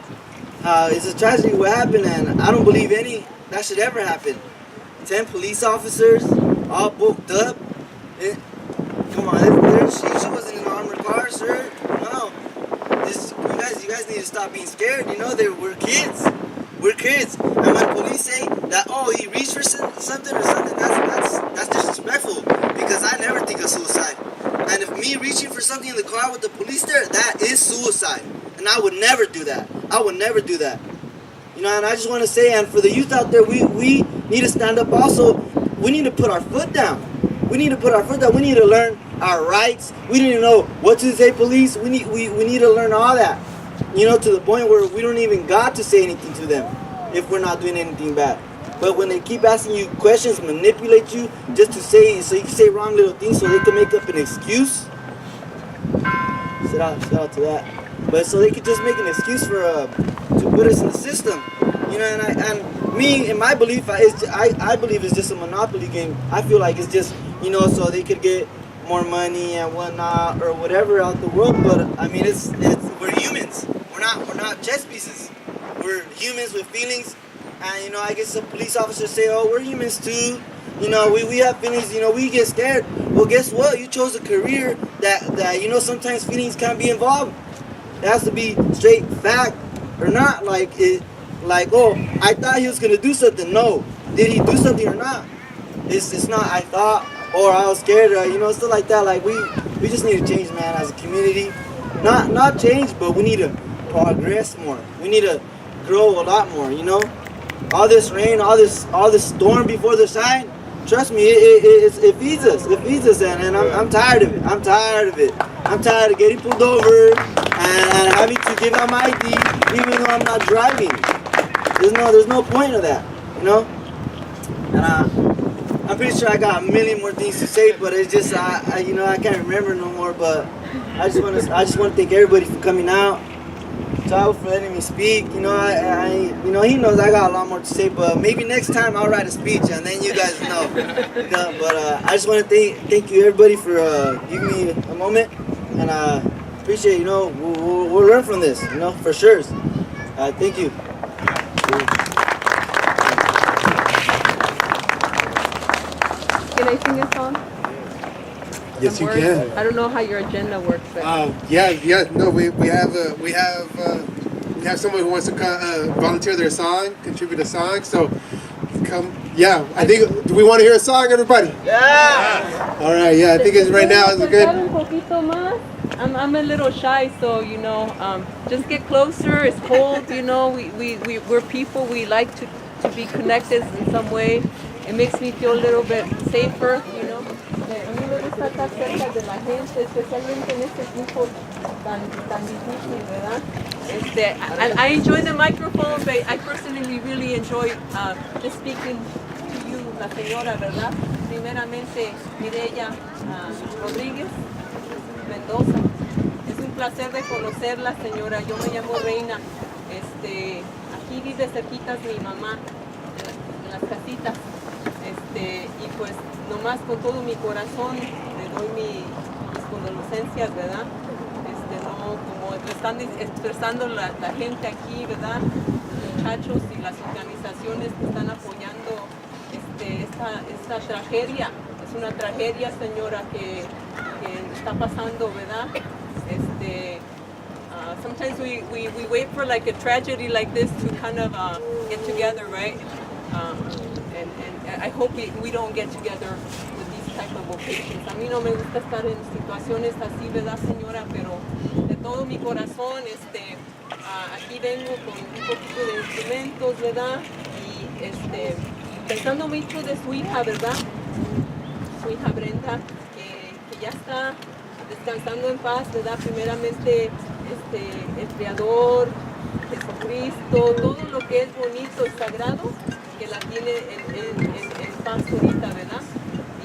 it's a tragedy what happened, and I don't believe that should ever happen. 10 police officers, all booked up. Come on, she wasn't in an armored car, sir. No, you guys need to stop being scared. We're kids. We're kids. And when police say that, oh, he reached for something or something, that's disrespectful, because I never think of suicide. And if me reaching for something in the car with the police there, that is suicide. And I would never do that. I would never do that. And I just want to say, and for the youth out there, we need to stand up also. We need to put our foot down. We need to put our foot down. We need to learn our rights. We need to know what to say police. We need to learn all that. To the point where we don't even got to say anything to them if we're not doing anything bad. But when they keep asking you questions, manipulate you just to say, so you can say wrong little things so they can make up an excuse. Shout out to that. But so they could just make an excuse for to put us in the system. And me, in my belief, I believe it's just a monopoly game. I feel like it's just, so they could get more money and whatnot or whatever out the world. But I mean, it's we're humans. We're not chess pieces. We're humans with feelings. And I guess some police officers say, oh, we're humans too. We have feelings. We get scared. Well, guess what? You chose a career that sometimes feelings can't be involved. It has to be straight fact or not. Oh, I thought he was gonna do something. No, did he do something or not? It's not I thought or I was scared or stuff like that. Like we just need to change, man, as a community. Not change, but we need to progress more. We need to grow a lot more. All this rain, all this storm before the shine. Trust me, it feeds us. It feeds us, and I'm tired of it. I'm tired of getting pulled over and having to give out my ID even though I'm not driving. There's no point of that, And I'm pretty sure I got a million more things to say, but it's just I can't remember no more. But I just want to thank everybody for coming out. Chavo for letting me speak. He knows I got a lot more to say, but maybe next time I'll write a speech and then you guys know. But I just want to thank you everybody for giving me a moment, and appreciate we'll learn from this, for sure. Thank you. Can I sing a song? Yes, you can. I don't know how your agenda works. But No, we have someone who wants to volunteer their song, contribute a song. So come. Yeah, I think. Do we want to hear a song, everybody? Yeah. All right. Yeah, I think it's right now is a good. I'm a little shy, so just get closer. It's cold, we're people. We like to be connected in some way. It makes me feel a little bit safer, A mí me gusta estar cerca de la gente, especialmente en este tiempo tan difícil, ¿verdad? I enjoy the microphone, but I personally really enjoy just speaking to you, la señora, ¿verdad? Primeramente, Mireya Rodriguez Mendoza. Es un placer de conocerla, señora. Yo me llamo Reina. Aquí vive cerquita mi mamá, en las casitas. Y pues nomás con todo mi corazón le doy mis condolencias, ¿verdad? Como están expresando la gente aquí, ¿verdad? Los muchachos y las organizaciones que están apoyando esta tragedia. Es una tragedia, señora, que está pasando, ¿verdad? Sometimes we wait for like a tragedy like this to kind of get together, right? And I hope we don't get together with these type of occasions. A mí no me gusta estar en situaciones así, ¿verdad, señora? Pero de todo mi corazón, aquí vengo con un poquito de instrumentos, ¿verdad? Y pensando mucho de su hija, ¿verdad? Su hija Brenda, que ya está descansando en paz, ¿verdad? Primeramente, el Creador, Jesucristo, todo lo que es bonito y sagrado, que la tiene en paz ahorita, ¿verdad?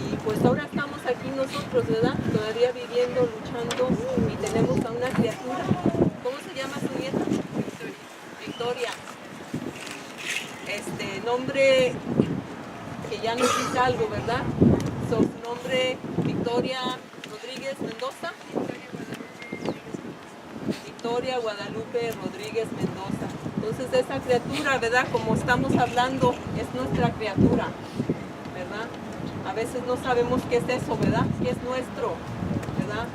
Y pues ahora estamos aquí nosotros, ¿verdad? Todavía viviendo, luchando, y tenemos a una criatura. ¿Cómo se llama su nieta? Victoria. Nombre que ya nos dice algo, ¿verdad? Su nombre, Victoria Rodríguez Mendoza. Victoria Guadalupe Rodríguez Mendoza. Entonces esa criatura, ¿verdad? Como estamos hablando, es nuestra criatura, ¿verdad? A veces no sabemos qué es eso, ¿verdad? ¿Qué es nuestro? ¿Verdad?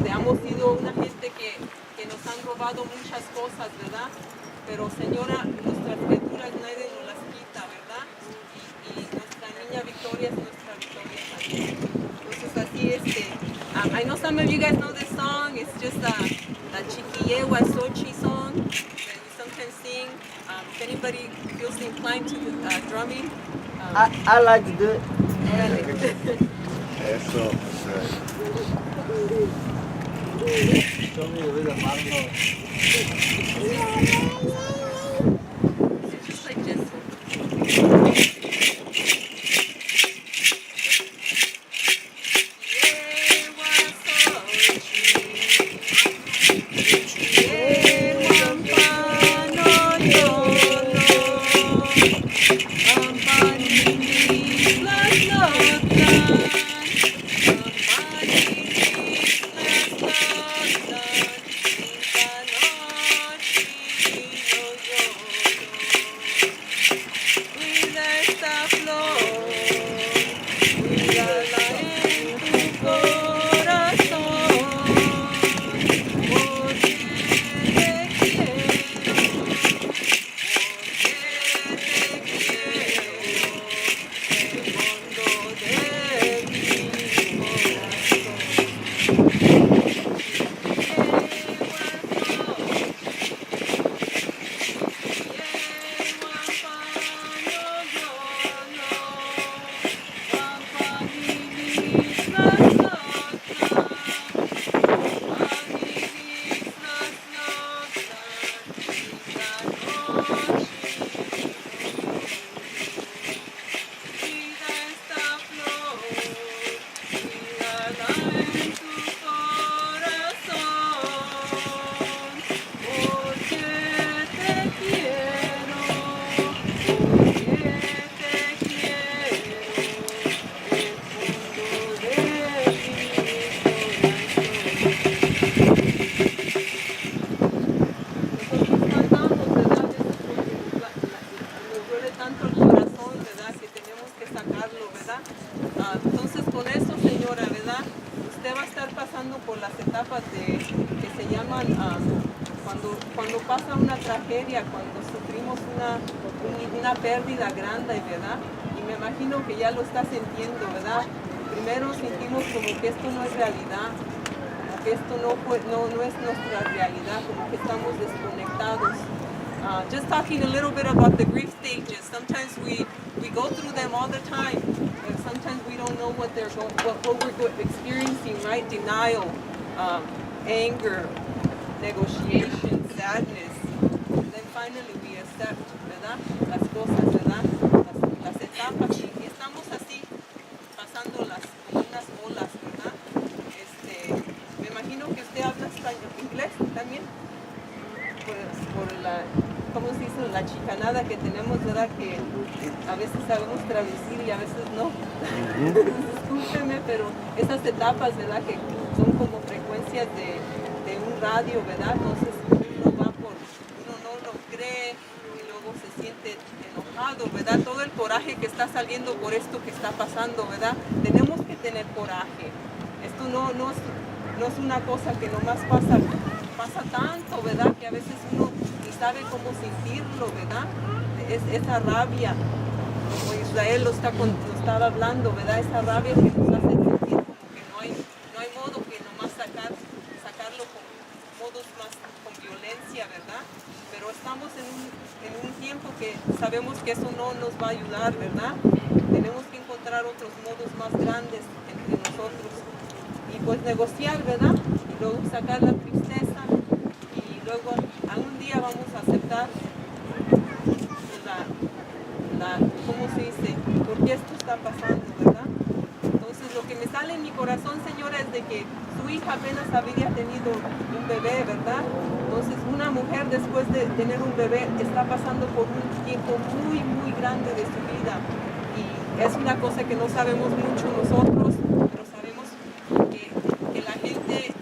Hemos sido una gente que nos han robado muchas cosas, ¿verdad? Pero Señora, nuestras criaturas nadie nos las quita, ¿verdad? Y nuestra niña Victoria es nuestra Victoria también. Entonces así, I know some of you guys know this song. It's just a Chiquillewa Sochi song that we sometimes sing. If anybody feels inclined to drumming, I like to do it. Eso. Show me the rhythm, I don't know. it's just like this. Entonces con eso, señora, ¿verdad? Usted va a estar pasando por las etapas que se llaman cuando pasa una tragedia, cuando sufrimos una pérdida grande, ¿verdad? Y me imagino que ya lo está sintiendo, ¿verdad? Primero sentimos como que esto no es realidad, como que esto no es nuestra realidad, como que estamos desconectados. Just talking a little bit about the grief stages. Sometimes we go through them all the time, but sometimes we don't know what we're experiencing, right? Denial, anger, negotiation, sadness. And then finally we accept, ¿verdad? Las cosas, ¿verdad? Las etapas. Y estamos así, pasando como unas olas, ¿verdad? Me imagino que usted habla inglés también. Por la, ¿cómo se dice? La chicanada que tenemos, ¿verdad? Que a veces sabemos traducir y a veces no. Discúlpeme, pero esas etapas, ¿verdad? Que son como frecuencias de un radio, ¿verdad? Entonces uno no lo cree y luego se siente enojado, ¿verdad? Todo el coraje que está saliendo por esto que está pasando, ¿verdad? Tenemos que tener coraje. Esto no es una cosa que nomás pasa tanto, ¿verdad? Que a veces uno ni sabe cómo sentirlo, ¿verdad? Esa rabia, como Israel nos estaba hablando, ¿verdad? Esa rabia que nos hace sentir como que no hay modo que nomás sacarlo con modos más con violencia, ¿verdad? Pero estamos en un tiempo que sabemos que eso no nos va a ayudar, ¿verdad? Tenemos que encontrar otros modos más grandes entre nosotros y pues negociar, ¿verdad? Y luego sacar la tristeza y luego algún día vamos a aceptar ¿cómo se dice? ¿Por qué esto está pasando, verdad? Entonces lo que me sale en mi corazón, señora, es de que su hija apenas había tenido un bebé, ¿verdad? Entonces, una mujer después de tener un bebé está pasando por un tiempo muy, muy grande de su vida. Y es una cosa que no sabemos mucho nosotros, pero sabemos que la gente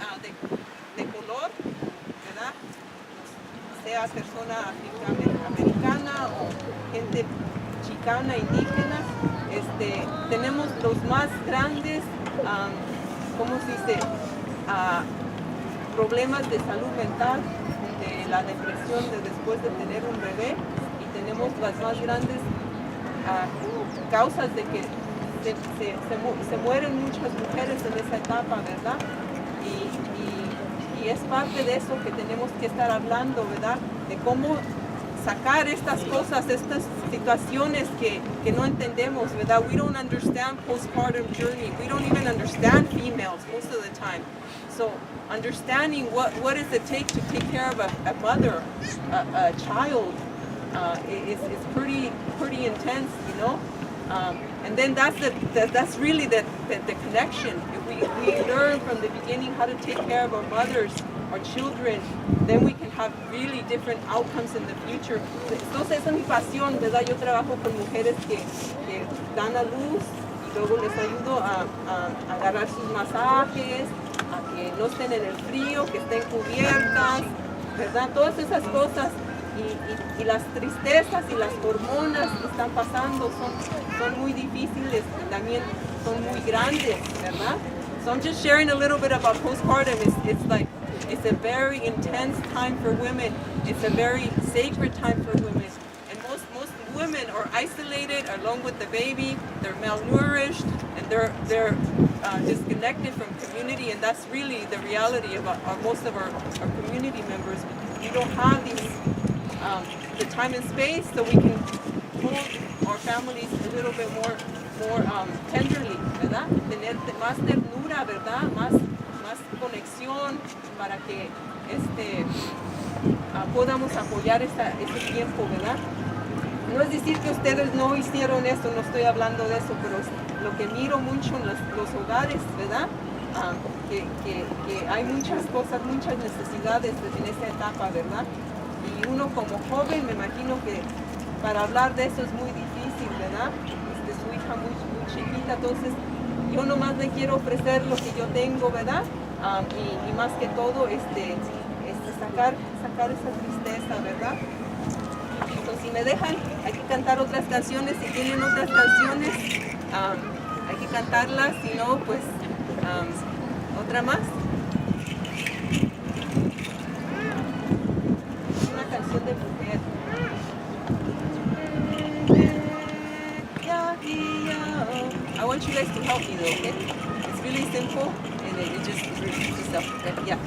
de color, ¿verdad? Sea persona afroamericana o gente chicana, indígena, tenemos los más grandes, ¿cómo se dice? Problemas de salud mental, de la depresión después de tener un bebé, y tenemos las más grandes causas de que se mueren muchas mujeres en esa etapa, ¿verdad? Y es parte de eso que tenemos que estar hablando, ¿verdad? De cómo sacar estas cosas, estas situaciones que no entendemos, ¿verdad? We don't understand postpartum journey. We don't even understand females most of the time. So understanding what does it take to take care of a mother, a child, is pretty intense, you know. And then that's really the connection. If we learn from the beginning how to take care of our mothers, our children, then we can have really different outcomes in the future. Entonces esa es mi pasión, ¿verdad? Yo trabajo con mujeres que dan a luz y luego les ayudo a agarrar sus masajes, a que no estén en el frío, que estén cubiertas, ¿verdad? Todas esas cosas. Y las tristezas y las hormonas que están pasando son muy difíciles y también son muy grandes, ¿verdad? So I'm just sharing a little bit about postpartum. It's a very intense time for women. It's a very sacred time for women. And most women are isolated along with the baby. They're malnourished and they're disconnected from community. And that's really the reality of most of our community members. We don't have the time and space, so we can hold our families a little bit more tenderly, ¿verdad? Tener más ternura, ¿verdad? Más conexión para que podamos apoyar ese tiempo, ¿verdad? No es decir que ustedes no hicieron esto, no estoy hablando de eso, pero lo que miro mucho en los hogares, ¿verdad? Que hay muchas cosas, muchas necesidades en esa etapa, ¿verdad? Y uno como joven, me imagino que para hablar de eso es muy difícil, ¿verdad? Su hija muy chiquita, entonces yo nomás le quiero ofrecer lo que yo tengo, ¿verdad? Y más que todo, sacar esa tristeza, ¿verdad? Entonces, si me dejan, hay que cantar otras canciones. Si tienen otras canciones, hay que cantarlas. Si no, pues, otra más. Una canción de mujer. I want you guys to help me though, okay? It's really simple and it just repeats itself, okay? Yeah.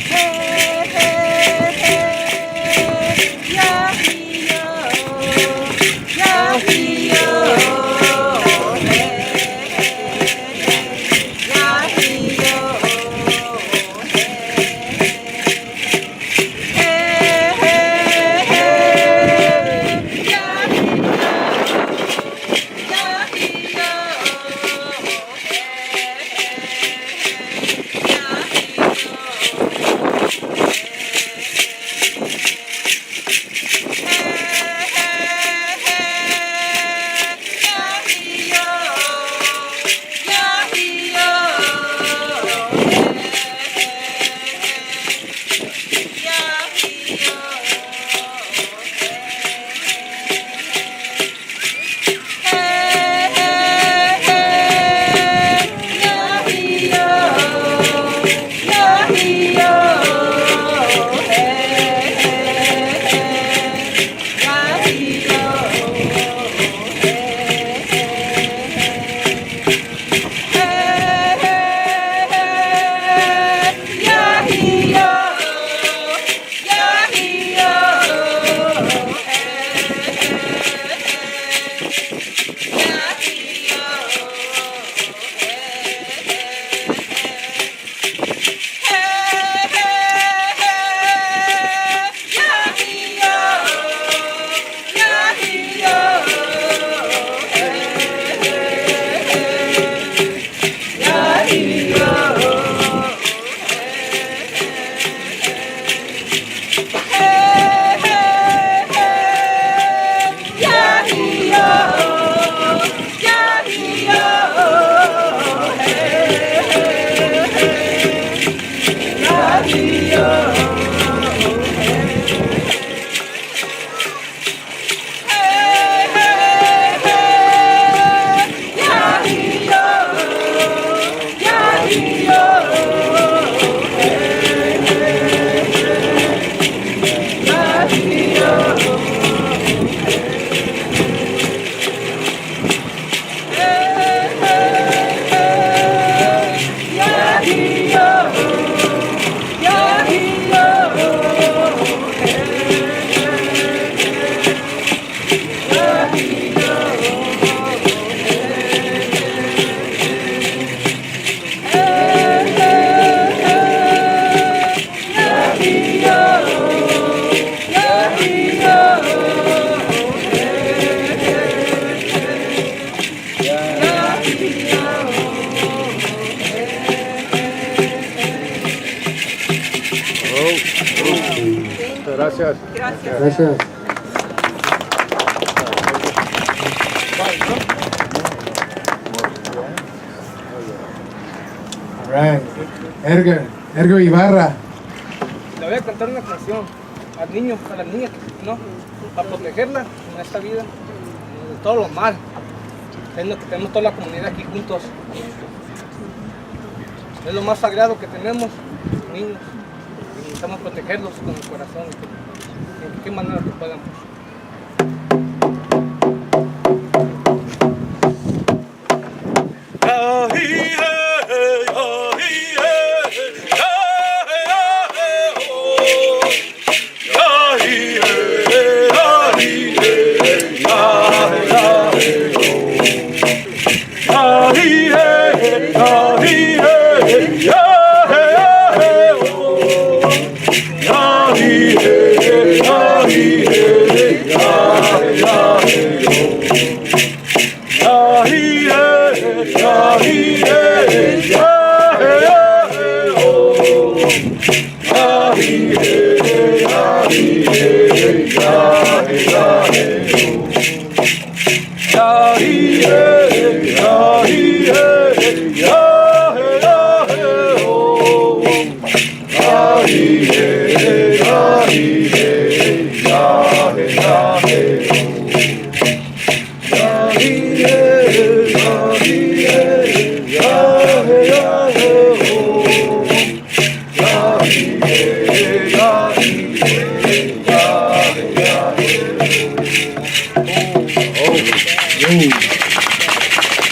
Hey, hey, hey, yeah-hee-yo, yeah-hee-yo, hey, hey, hey, yeah-hee-yo, Gracias. Gracias. All right. Edgar Ibarra. Le voy a cantar una canción al niño, a la niña, ¿no? Para protegerla en esta vida de todo lo mal. Es lo que tenemos toda la comunidad aquí juntos. Es lo más sagrado que tenemos, niños. Y necesitamos protegerlos con el corazón. ¿En qué manera que podamos?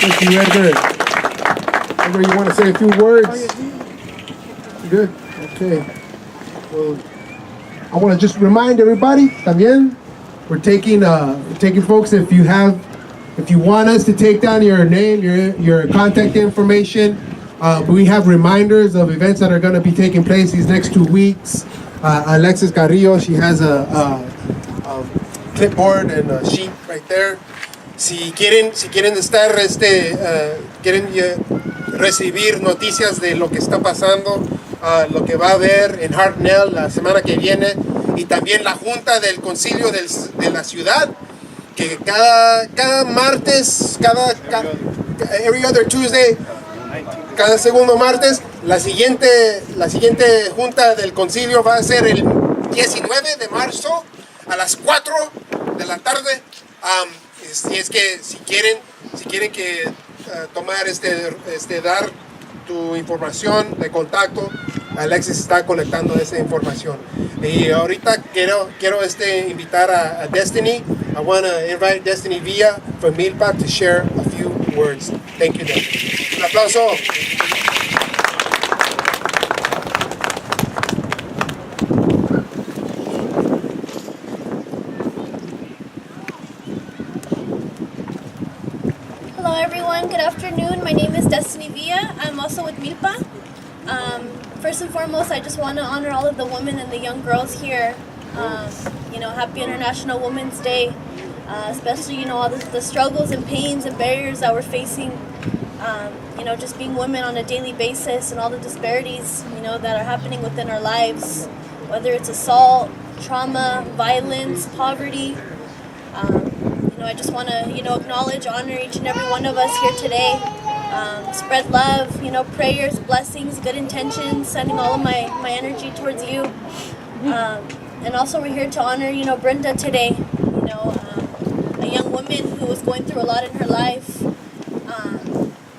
Thank you, Edgar. Edgar, you want to say a few words? Good. Okay. Well, I want to just remind everybody, también, we're taking folks. If you want us to take down your name, your contact information, we have reminders of events that are going to be taking place these next 2 weeks. Alexis Carrillo, she has a clipboard and a sheet right there. Si quieren estar, quieren recibir noticias de lo que está pasando, lo que va a haber en Hartnell la semana que viene, y también la junta del concilio de la ciudad, que cada martes, every other Tuesday, cada segundo martes, la siguiente junta del concilio va a ser el 19 de marzo a las 4 de la tarde. Si quieren que tomar dar tu información de contacto, Alexis está colectando esa información. Y ahorita quiero invitar a Destiny. I want to invite Destiny Villa from Milpa to share a few words. Thank you, Destiny. Un aplauso. Hello everyone, good afternoon. My name is Destiny Villa. I'm also with Milpa. First and foremost, I just want to honor all of the women and the young girls here. Happy International Women's Day. Especially, all the struggles and pains and barriers that we're facing. Just being women on a daily basis and all the disparities, that are happening within our lives. Whether it's assault, trauma, violence, poverty. I just want to, acknowledge, honor each and every one of us here today. Spread love, prayers, blessings, good intentions, sending all of my energy towards you. And also we're here to honor, Brenda today. A young woman who was going through a lot in her life.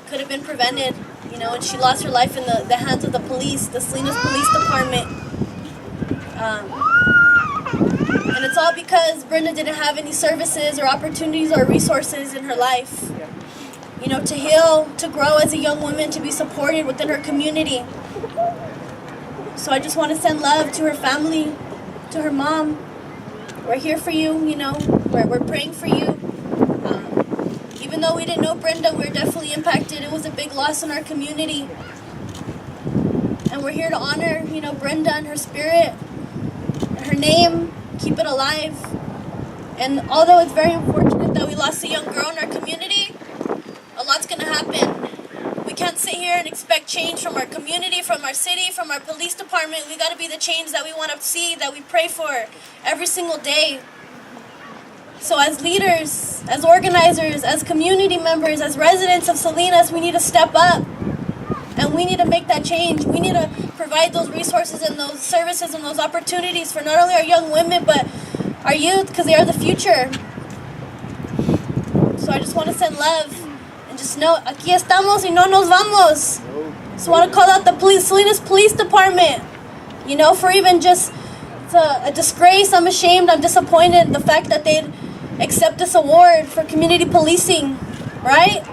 Could have been prevented, and she lost her life in the hands of the police, the Salinas Police Department. And it's all because Brenda didn't have any services or opportunities or resources in her life. To heal, to grow as a young woman, to be supported within her community. So I just want to send love to her family, to her mom. We're here for you, we're praying for you. Even though we didn't know Brenda, we were definitely impacted. It was a big loss in our community. And we're here to honor, Brenda and her spirit, and her name, keep it alive. And although it's very unfortunate that we lost a young girl in our community, a lot's gonna happen. We We can't sit here and expect change from our community, from our city, from our police department. We got to be the change that we want to see, that we pray for every single day. So as leaders, as organizers, as community members, as residents of Salinas, we need to step up and we need to make that change. We need to provide those resources and those services and those opportunities for not only our young women, but our youth, because they are the future. So I just want to send love and just know, aquí estamos y no nos vamos. Just want to call out the Salinas Police Department, you know, for even just, it's a disgrace. I'm ashamed, I'm disappointed the fact that they'd accept this award for community policing, right?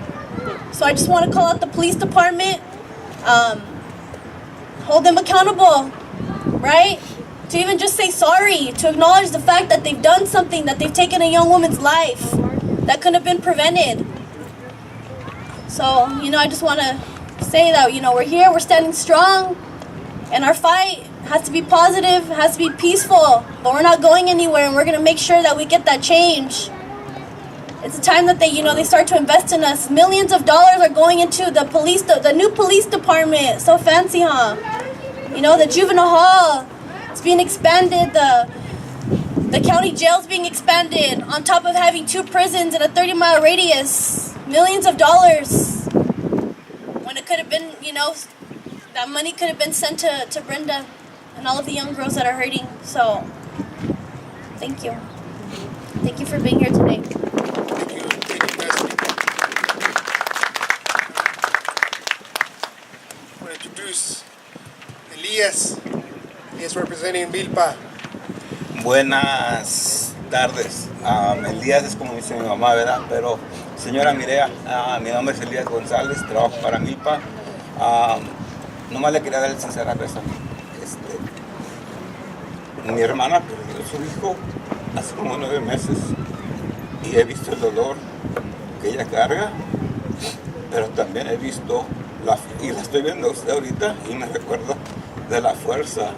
So I just want to call out the police department, hold them accountable, right? To even just say sorry, to acknowledge the fact that they've done something, that they've taken a young woman's life that could have been prevented. So, you know, I just want to say that, you know, we're here, we're standing strong, and our fight has to be positive, has to be peaceful, but we're not going anywhere, and we're going to make sure that we get that change. It's a time that they, you know, they start to invest in us. Millions of dollars are going into the new police department. So fancy, huh? You know, the juvenile hall, it's being expanded, the county jail's being expanded, on top of having 2 prisons in a 30-mile radius. Millions of dollars. When it could have been, you know, that money could have been sent to Brenda and all of the young girls that are hurting. So, thank you. Thank you for being here today. I want to introduce Elias. He is representing Milpa. Buenas tardes. Elías es como dice mi mamá, ¿verdad? Pero, señora Mirea, mi nombre es Elías González, trabajo para Milpa. Nomás le quería dar el sincero pésame. Mi hermana perdió a su hijo hace como 9 meses y he visto el dolor que ella carga, pero también he visto, y la estoy viendo a usted ahorita y me recuerdo de la fuerza,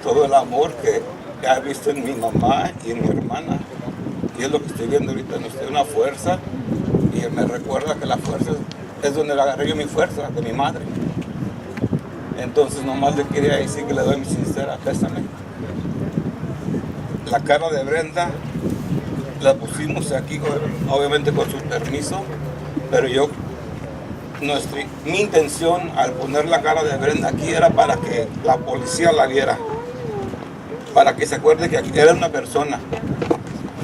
todo el amor que he visto en mi mamá y en mi hermana, y es lo que estoy viendo ahorita en usted, una fuerza, y me recuerda que la fuerza es donde le agarré yo mi fuerza, de mi madre. Entonces nomás le quería decir que le doy mi sincera pésame. La cara de Brenda la pusimos aquí, obviamente con su permiso, pero mi intención al poner la cara de Brenda aquí era para que la policía la viera, para que se acuerde que era una persona,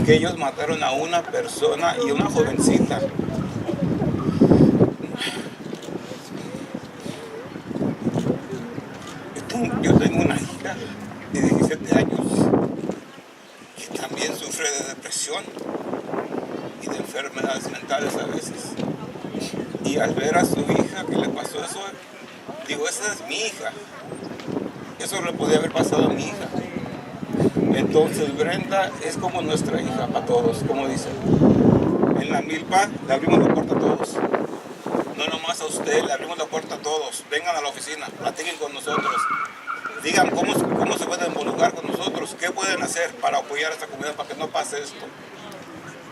que ellos mataron a una persona y una jovencita. Yo tengo una hija de 17 años que también sufre de depresión y de enfermedades mentales a veces. Y al ver a su hija que le pasó eso, digo, esa es mi hija. Eso le podía haber pasado a mi hija. Entonces Brenda es como nuestra hija para todos, como dicen. En la Milpa le abrimos la puerta a todos. No nomás a usted, le abrimos la puerta a todos. Vengan a la oficina, platiquen con nosotros. Digan cómo se pueden involucrar con nosotros, qué pueden hacer para apoyar a esta comunidad para que no pase esto.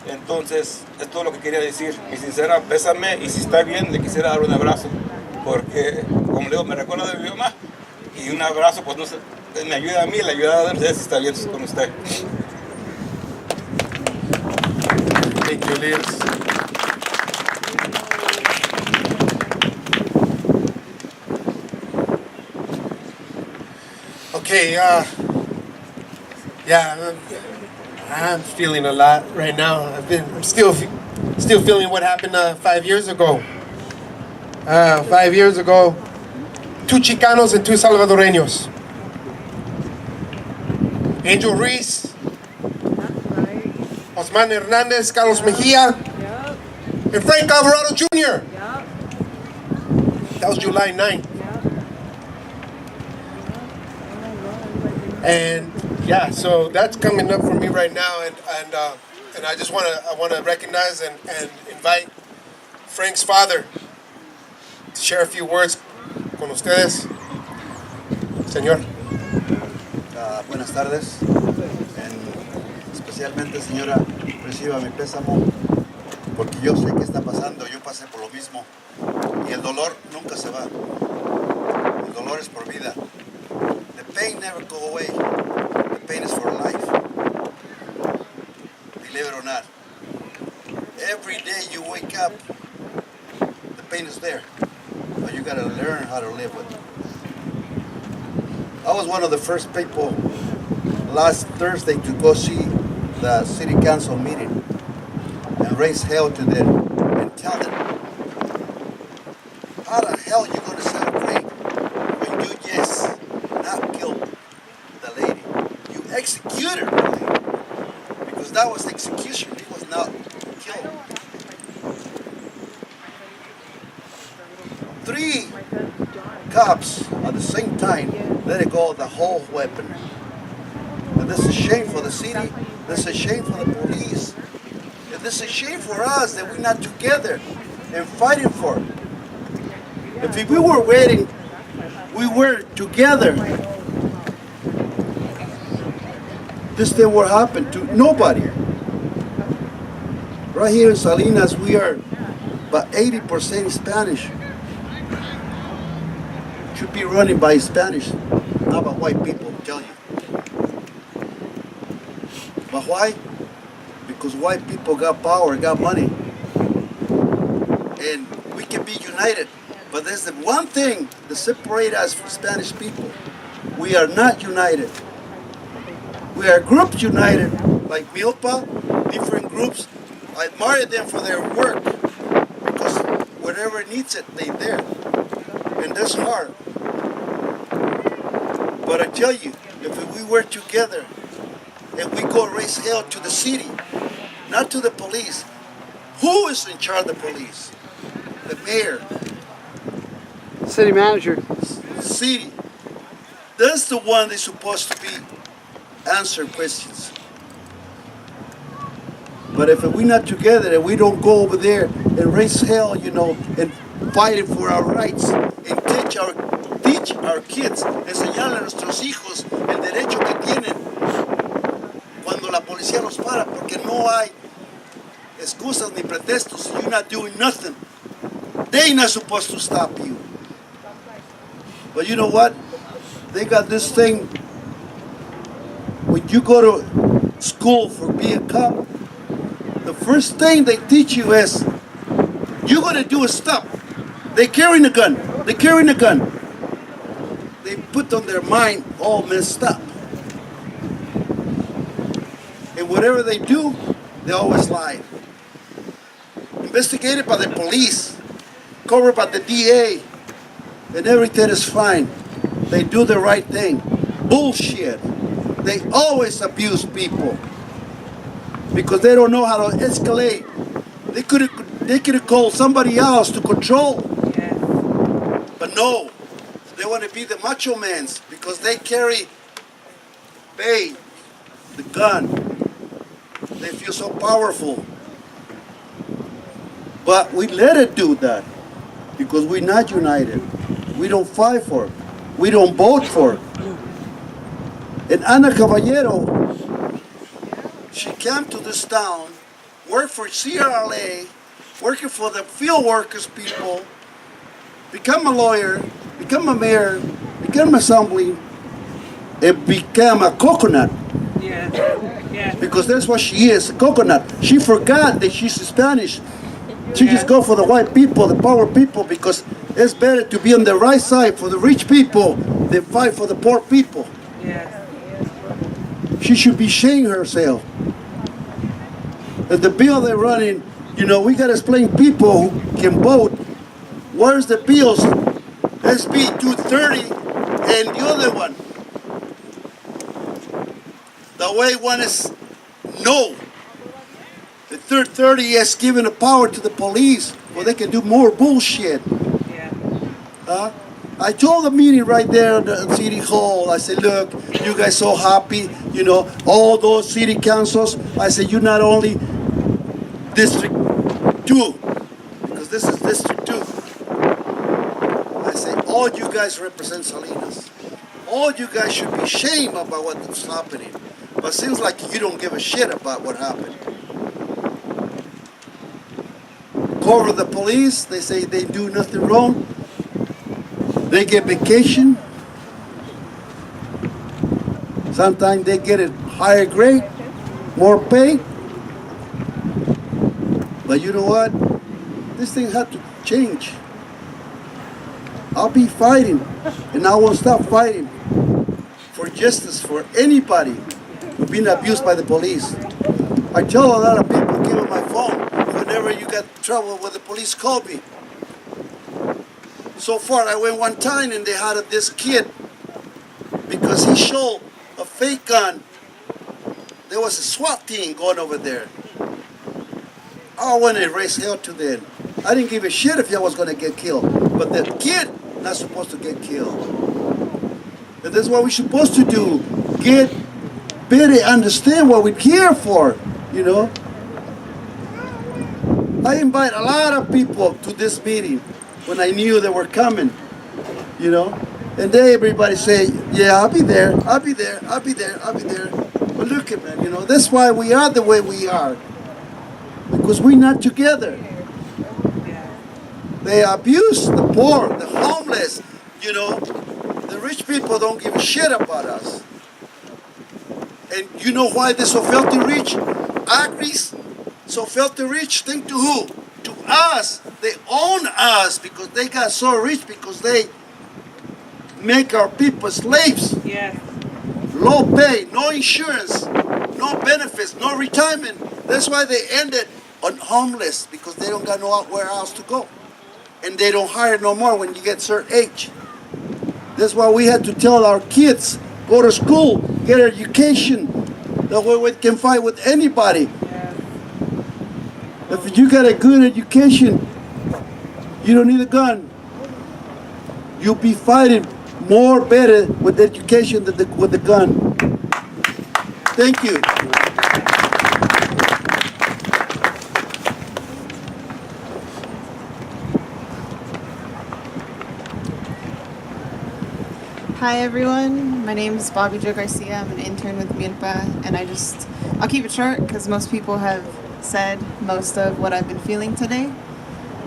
Entonces, es todo lo que quería decir. Mi sincera pésame, y si está bien, le quisiera dar un abrazo, porque, como le digo, me recuerda de mi mamá, y un abrazo, pues no sé, me ayuda a mí, le ayuda a ustedes si está bien con usted. Thank you, Elias. Okay, yeah, I'm feeling a lot right now. I'm still feeling what happened 5 years ago. 5 years ago, 2 Chicanos and 2 Salvadoreños. Angel Reese, Osman Hernandez, Carlos Mejia, and Frank Alvarado Jr. That was July 9th. And yeah, so that's coming up for me right now, and I just want to recognize and invite Frank's father to share a few words con ustedes. Señor. Buenas tardes. Especialmente, señora, reciba mi pésamo porque yo sé qué está pasando, yo pasé por lo mismo y el dolor nunca se va. El dolor es por vida. The pain never go away. The pain is for life. Believe it or not. Every day you wake up, the pain is there, but you gotta learn how to live with it. I was one of the first people last Thursday to go see the city council meeting and raise hell to them and tell them, how the hell are you gonna celebrate when you just not killed the lady? You executed her, because that was execution. It was not killed. 3 cops at the same time let it go the whole weapon. And this is a shame for the city. This is a shame for the police. And this is a shame for us that we're not together and fighting for it. If we were waiting, we were together, this thing would happen to nobody. Right here in Salinas, we are about 80% Spanish. Should be running by Spanish, not by white people, I tell you. But why? Because white people got power, got money. And we can be united. But there's the one thing that separates us from Spanish people. We are not united. We are groups united, like Milpa, different groups. I admire them for their work, because wherever it needs it, they're there. And that's hard. But I tell you, if we were together and we go raise hell to the city, not to the police, who is in charge of the police? The mayor. City manager. City. That's the one that's supposed to be answer questions. But if we're not together and we don't go over there and raise hell, and fighting for our rights and teach our kids, enseñarle a nuestros hijos el derecho que tienen cuando la policía los para, porque no hay excusas ni pretextos. You're not doing nothing. They're not supposed to stop you. But you know what? They got this thing. When you go to school for being a cop, the first thing they teach you is you're gonna do a stop. They're carrying a gun. They're carrying a gun. They put on their mind all messed up. And whatever they do, they always lie. Investigated by the police, covered by the DA, and everything is fine. They do the right thing. Bullshit. They always abuse people because they don't know how to escalate. They could have called somebody else to control. But no, they want to be the macho mans because they carry the gun. They feel so powerful. But we let it do that because we're not united. We don't fight for it. We don't vote for it. And Ana Caballero, she came to this town, worked for CRLA, working for the field workers people, become a lawyer, become a mayor, become an assembly, and become a coconut. Yeah. Yeah. Because that's what she is, a coconut. She forgot that she's Spanish. She just go for the white people, the power people, because it's better to be on the right side for the rich people than fight for the poor people. Yes. She should be shaming herself. And the bill they're running, we got to explain people who can vote. Where's the bills? SB 230 and the other one. The way one is no. The 330 is giving the power to the police where they can do more bullshit. Yeah. I told the meeting right there at the city hall, I said, look, you guys so happy, all those city councils. I said, you're not only District 2, because this is District 2. I said, all you guys represent Salinas. All you guys should be ashamed about what's happening. But it seems like you don't give a shit about what happened. cover the police. They say they do nothing wrong. They get vacation. Sometimes they get a higher grade, more pay. But you know what? This thing had to change. I'll be fighting, and I won't stop fighting for justice for anybody who's been abused by the police. I tell a lot of people, give them my phone. Whenever you got trouble with the police, call me. So far, I went one time and they had this kid because he showed a fake gun. There was a SWAT team going over there. I want to raise hell to them. I didn't give a shit if I was going to get killed. But that kid not supposed to get killed. And that's what we're supposed to do. Get better, understand what we're here for, you know. I invite a lot of people to this meeting when I knew they were coming, you know. And then everybody say, yeah, I'll be there, I'll be there, I'll be there, I'll be there. But look at man, you know, that's why we are the way we are. Because we're not together. They abuse the poor, the homeless, you know. The rich people don't give a shit about us. And you know why they're so filthy rich? Agris, so filthy rich, think to who? To us. They own us because they got so rich because they make our people slaves. Yes. Low pay, no insurance, no benefits, no retirement. That's why they ended on homeless because they don't got nowhere else to go. And they don't hire no more when you get certain age. That's why we had to tell our kids, go to school, get education. That way we can fight with anybody. If you got a good education, you don't need a gun. You'll be fighting more better with education than with the gun. Thank you. Hi everyone, my name is Bobby Jo Garcia. I'm an intern with Milpa, and I'll keep it short because most people have said most of what I've been feeling today.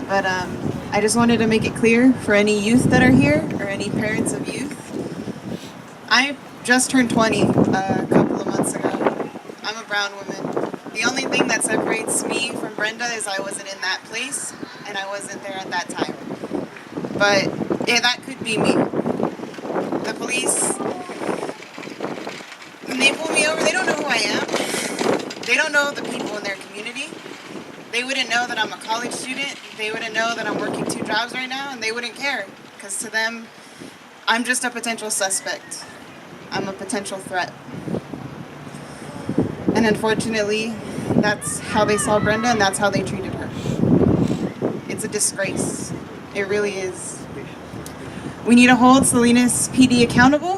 But I just wanted to make it clear for any youth that are here or any parents of youth. I just turned 20 a couple of months ago. I'm a brown woman. The only thing that separates me from Brenda is I wasn't in that place and I wasn't there at that time. But yeah, that could be me. The police, when they pull me over, they don't know who I am. They don't know the people in their community. They wouldn't know that I'm a college student. They wouldn't know that I'm working 2 jobs right now, and they wouldn't care. Because to them, I'm just a potential suspect. I'm a potential threat. And unfortunately, that's how they saw Brenda, and that's how they treated her. It's a disgrace. It really is. We need to hold Salinas PD accountable.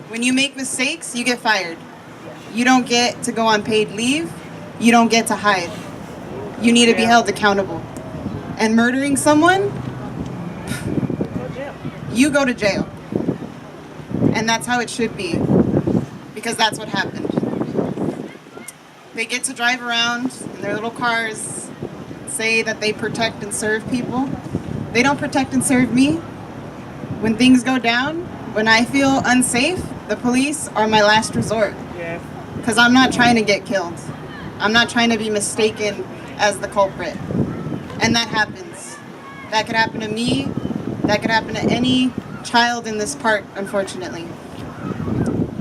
When you make mistakes, you get fired. You don't get to go on paid leave. You don't get to hide. You need to be held accountable. And murdering someone, you go to jail. And that's how it should be. Because that's what happened. They get to drive around in their little cars, say that they protect and serve people. They don't protect and serve me. When things go down, when I feel unsafe, the police are my last resort. Because I'm not trying to get killed. I'm not trying to be mistaken as the culprit. And that happens. That could happen to me. That could happen to any child in this park, unfortunately.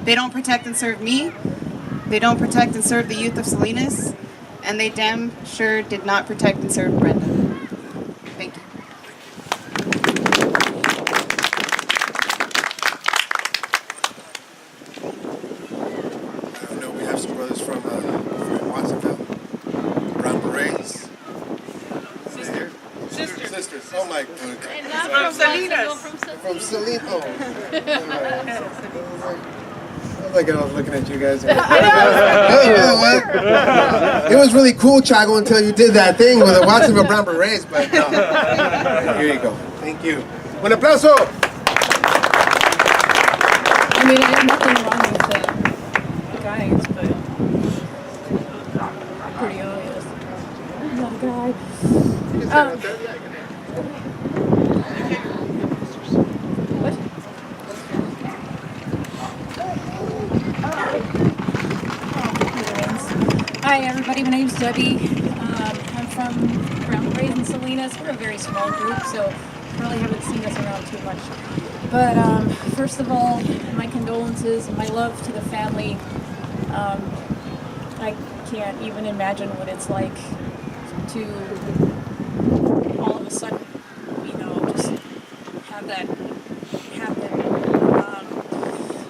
They don't protect and serve me. They don't protect and serve the youth of Salinas. And they damn sure did not protect and serve Brenda. Thank you. Oh my God. From Salinas. From Salinas. I was looking at you guys. It was really cool, Chago, until you did that thing with the Watson of Brown Berets, but no. Here you go. Thank you. Un aplauso. I mean, I have nothing wrong with the guys, but pretty obvious. Oh my God. Hi everybody, my name's Debbie. I'm from raised in Salinas. We're a very small group, so really haven't seen us around too much. But first of all, my condolences and my love to the family. I can't even imagine what it's like to all of a sudden, just have that happen.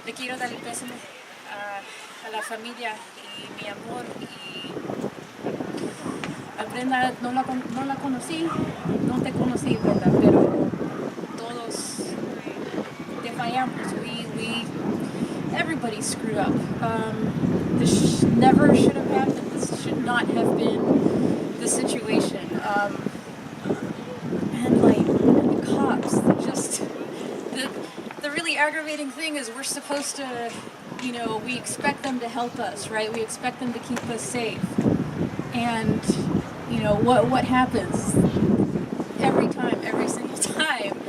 Le quiero dar el pésame a la familia y mi amor y a Brenda no la conocí, no te conocí Brenda, pero todos te fallamos. Everybody screwed up. This never should have happened. This should not have been the situation. And like the cops, the really aggravating thing is we're supposed to, we expect them to help us, right? We expect them to keep us safe. And what happens every time, every single time,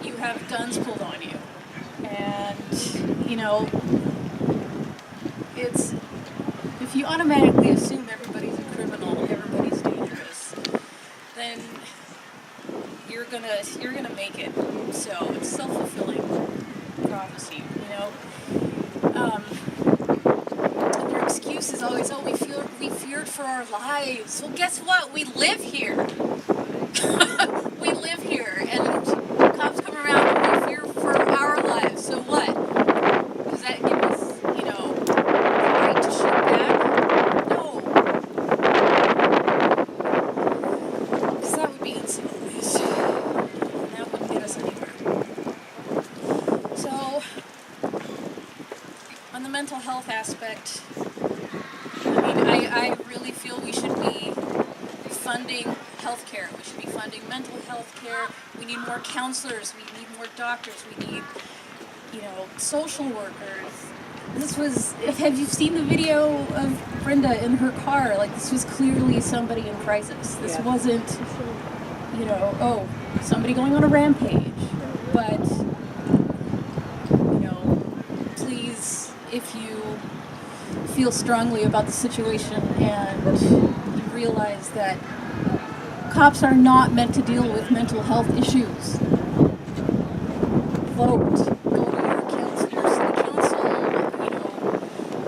you have guns pulled on you. And it's, if you automatically assume everybody's a criminal, everybody's dangerous, then you're gonna make it. So it's self-fulfilling prophecy, Their excuse is always, oh, we feared for our lives. Well, guess what? We live here. We live here, and cops come around and we fear for our lives. So what? Does that give us, the right to shoot back? No. Because that would be uncivilized. And that wouldn't get us anywhere. So, on the mental health aspect, I really feel we should be funding healthcare. We should be funding mental health care. We need more counselors. We need more doctors. We need, social workers. Have you seen the video of Brenda in her car? Like, this was clearly somebody in crisis. This wasn't, somebody going on a rampage. But, please, if you feel strongly about the situation and you realize that cops are not meant to deal with mental health issues, vote. Go to your city council,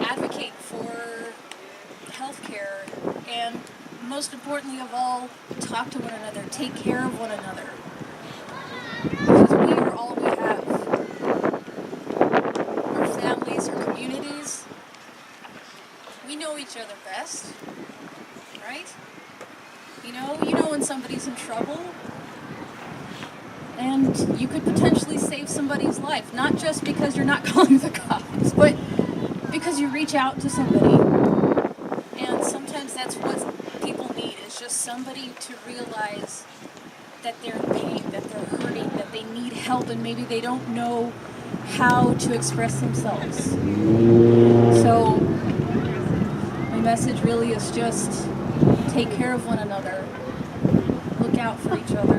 advocate for healthcare, and most importantly of all, talk to one another, take care of one another. Because we are all we have. Our families, our communities, we know each other best, right? You know when somebody's in trouble, and you could potentially save somebody's life, not just because you're not calling the cops, but because you reach out to somebody. And sometimes that's what people need, is just somebody to realize that they're in pain, that they're hurting, that they need help, and maybe they don't know how to express themselves. So my message really is just take care of one another, look out for each other. I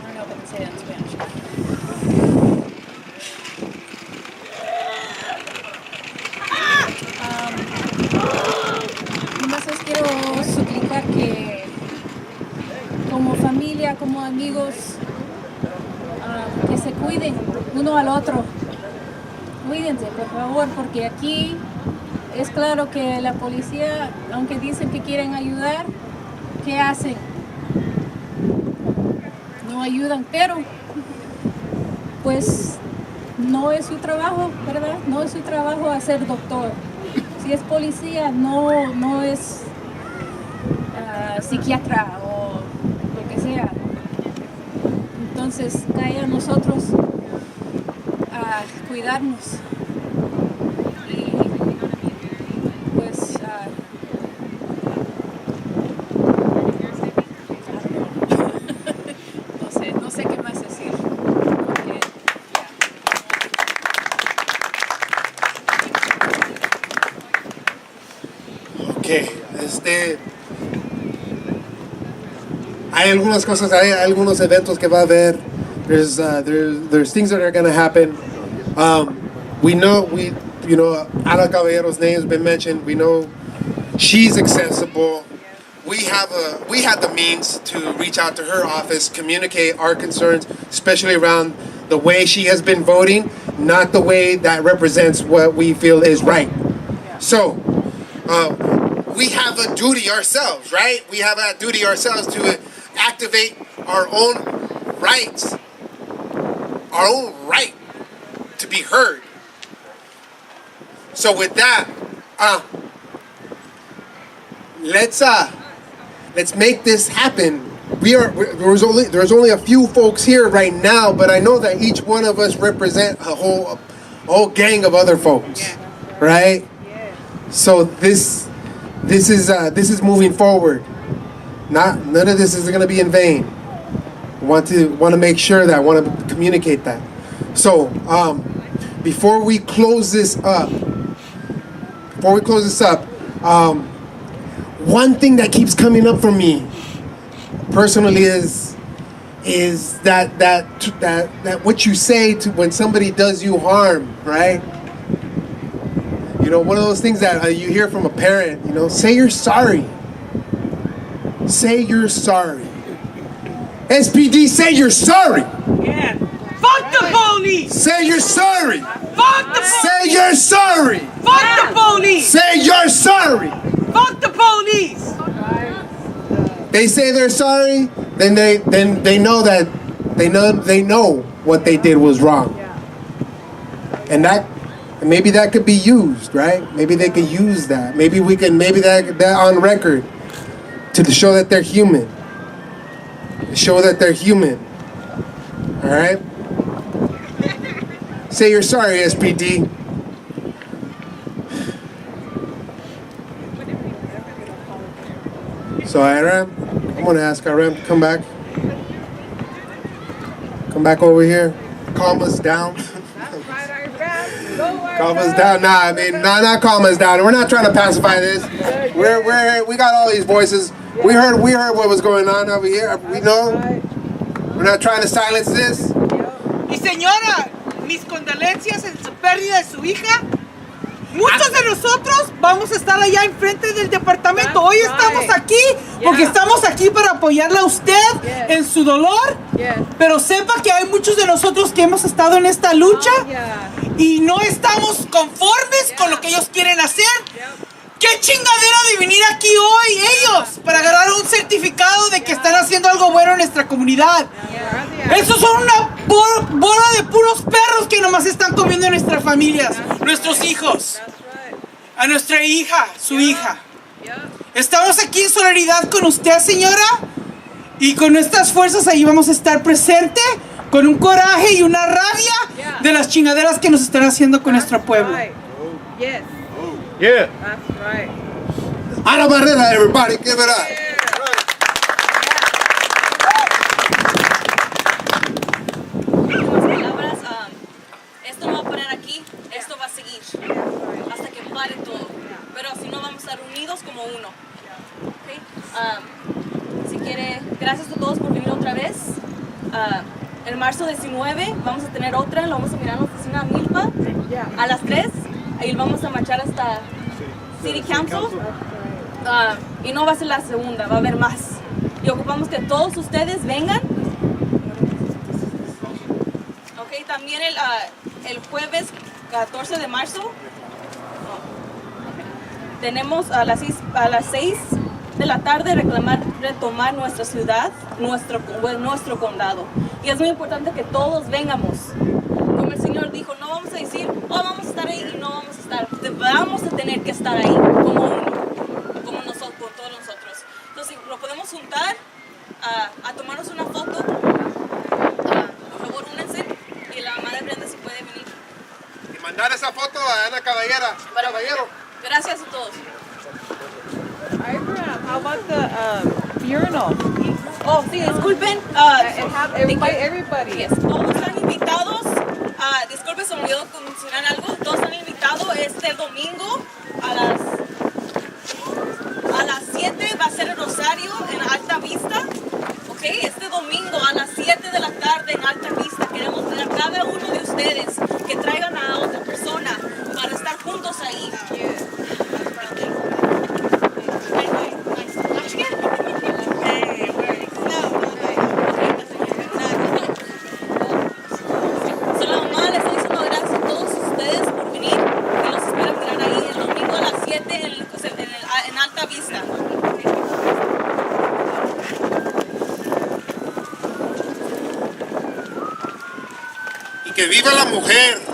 don't know if I can say that in Spanish. Nomás les quiero suplicar que como familia, como amigos, que se cuiden uno al otro. Cuídense, por favor, porque aquí es claro que la policía, aunque dicen que quieren ayudar, ¿qué hacen? No ayudan, pero pues no es su trabajo, ¿verdad? No es su trabajo hacer doctor. Si es policía, no es psiquiatra o lo que sea. Entonces, cae a nosotros a cuidarnos. Y pues no sé qué más decir. Porque, Ok, Okay, hay algunas cosas, hay algunos eventos que va a haber. There's things that are going to happen. We know, Ana Caballero's name has been mentioned. We know she's accessible. We had the means to reach out to her office, communicate our concerns, especially around the way she has been voting, not the way that represents what we feel is right. So, we have a duty ourselves, right? We have a duty ourselves to activate our own rights, our own right to be heard. So with that, let's make this happen. There's only a few folks here right now, but I know that each one of us represent a whole gang of other folks, right? So this is moving forward. None of this is going to be in vain. Want to make sure that, want to communicate that. So before we close this up, one thing that keeps coming up for me personally is that what you say to when somebody does you harm, right? One of those things that you hear from a parent, say you're sorry. Say you're sorry. SPD, say you're sorry. Yeah. Fuck the police. Say you're sorry. Fuck the police. Say you're sorry. Fuck the police. Say you're sorry. Fuck the police. They say they're sorry, then they know that they know what they did was wrong. And maybe that could be used, right? Maybe they could use that. Maybe that on record to show that they're human. Show that they're human. All right? Say you're sorry, SPD. So Aram, I'm gonna ask Aram to come back. Come back over here. Calm us down. Calm us down. Not calm us down. We're not trying to pacify this. We got all these voices. We heard what was going on over here. We know. We're not trying to silence this. Y señora, mis condolencias en su pérdida de su hija. Muchos de nosotros vamos a estar allá enfrente del departamento. Hoy estamos aquí porque estamos aquí para apoyarla a usted en su dolor. Pero sepa que hay muchos de nosotros que hemos estado en esta lucha y no estamos conformes con lo que ellos quieren hacer. ¿Qué chingadera de venir aquí hoy ellos para agarrar un certificado de que están haciendo algo bueno en nuestra comunidad? Esos son una bola de puros perros que nomás están comiendo en nuestras familias, nuestros hijos, a nuestra hija, su hija. Estamos aquí en solidaridad con usted, señora, y con nuestras fuerzas ahí vamos a estar presentes con un coraje y una rabia de las chingaderas que nos están haciendo con nuestro pueblo. Yeah. That's right. Ana Barrera, everybody, give it up. Palabras, esto no va a parar aquí, esto va a seguir hasta que pare todo. Pero si no, vamos a estar unidos como uno. Okay? Si quiere, gracias a todos por venir otra vez. El marzo 19 vamos a tener otra, lo vamos a mirar en la oficina Milpa a las 3. Ahí vamos a marchar hasta City Council. Y no va a ser la segunda, va a haber más. Y ocupamos que todos ustedes vengan. Ok, también el jueves 14 de marzo tenemos a las 6 de la tarde retomar nuestra ciudad, nuestro condado. Y es muy importante que todos vengamos. Como el Señor dijo, no vamos a decir, vamos a estar ahí y no vamos a estar. Vamos a tener que estar ahí como uno, como nosotros, por todos nosotros. Entonces, lo podemos juntar a tomarnos una foto. Por favor, únense. Y la mamá de Brenda si puede venir. Y mandar esa foto a Ana Caballero. Gracias a todos. How about the urinal? Oh, sí, disculpen. Everybody. Yes. Todos están invitados. Disculpen, se me olvidó mencionar algo. Todos están invitados este domingo a las Que viva la mujer.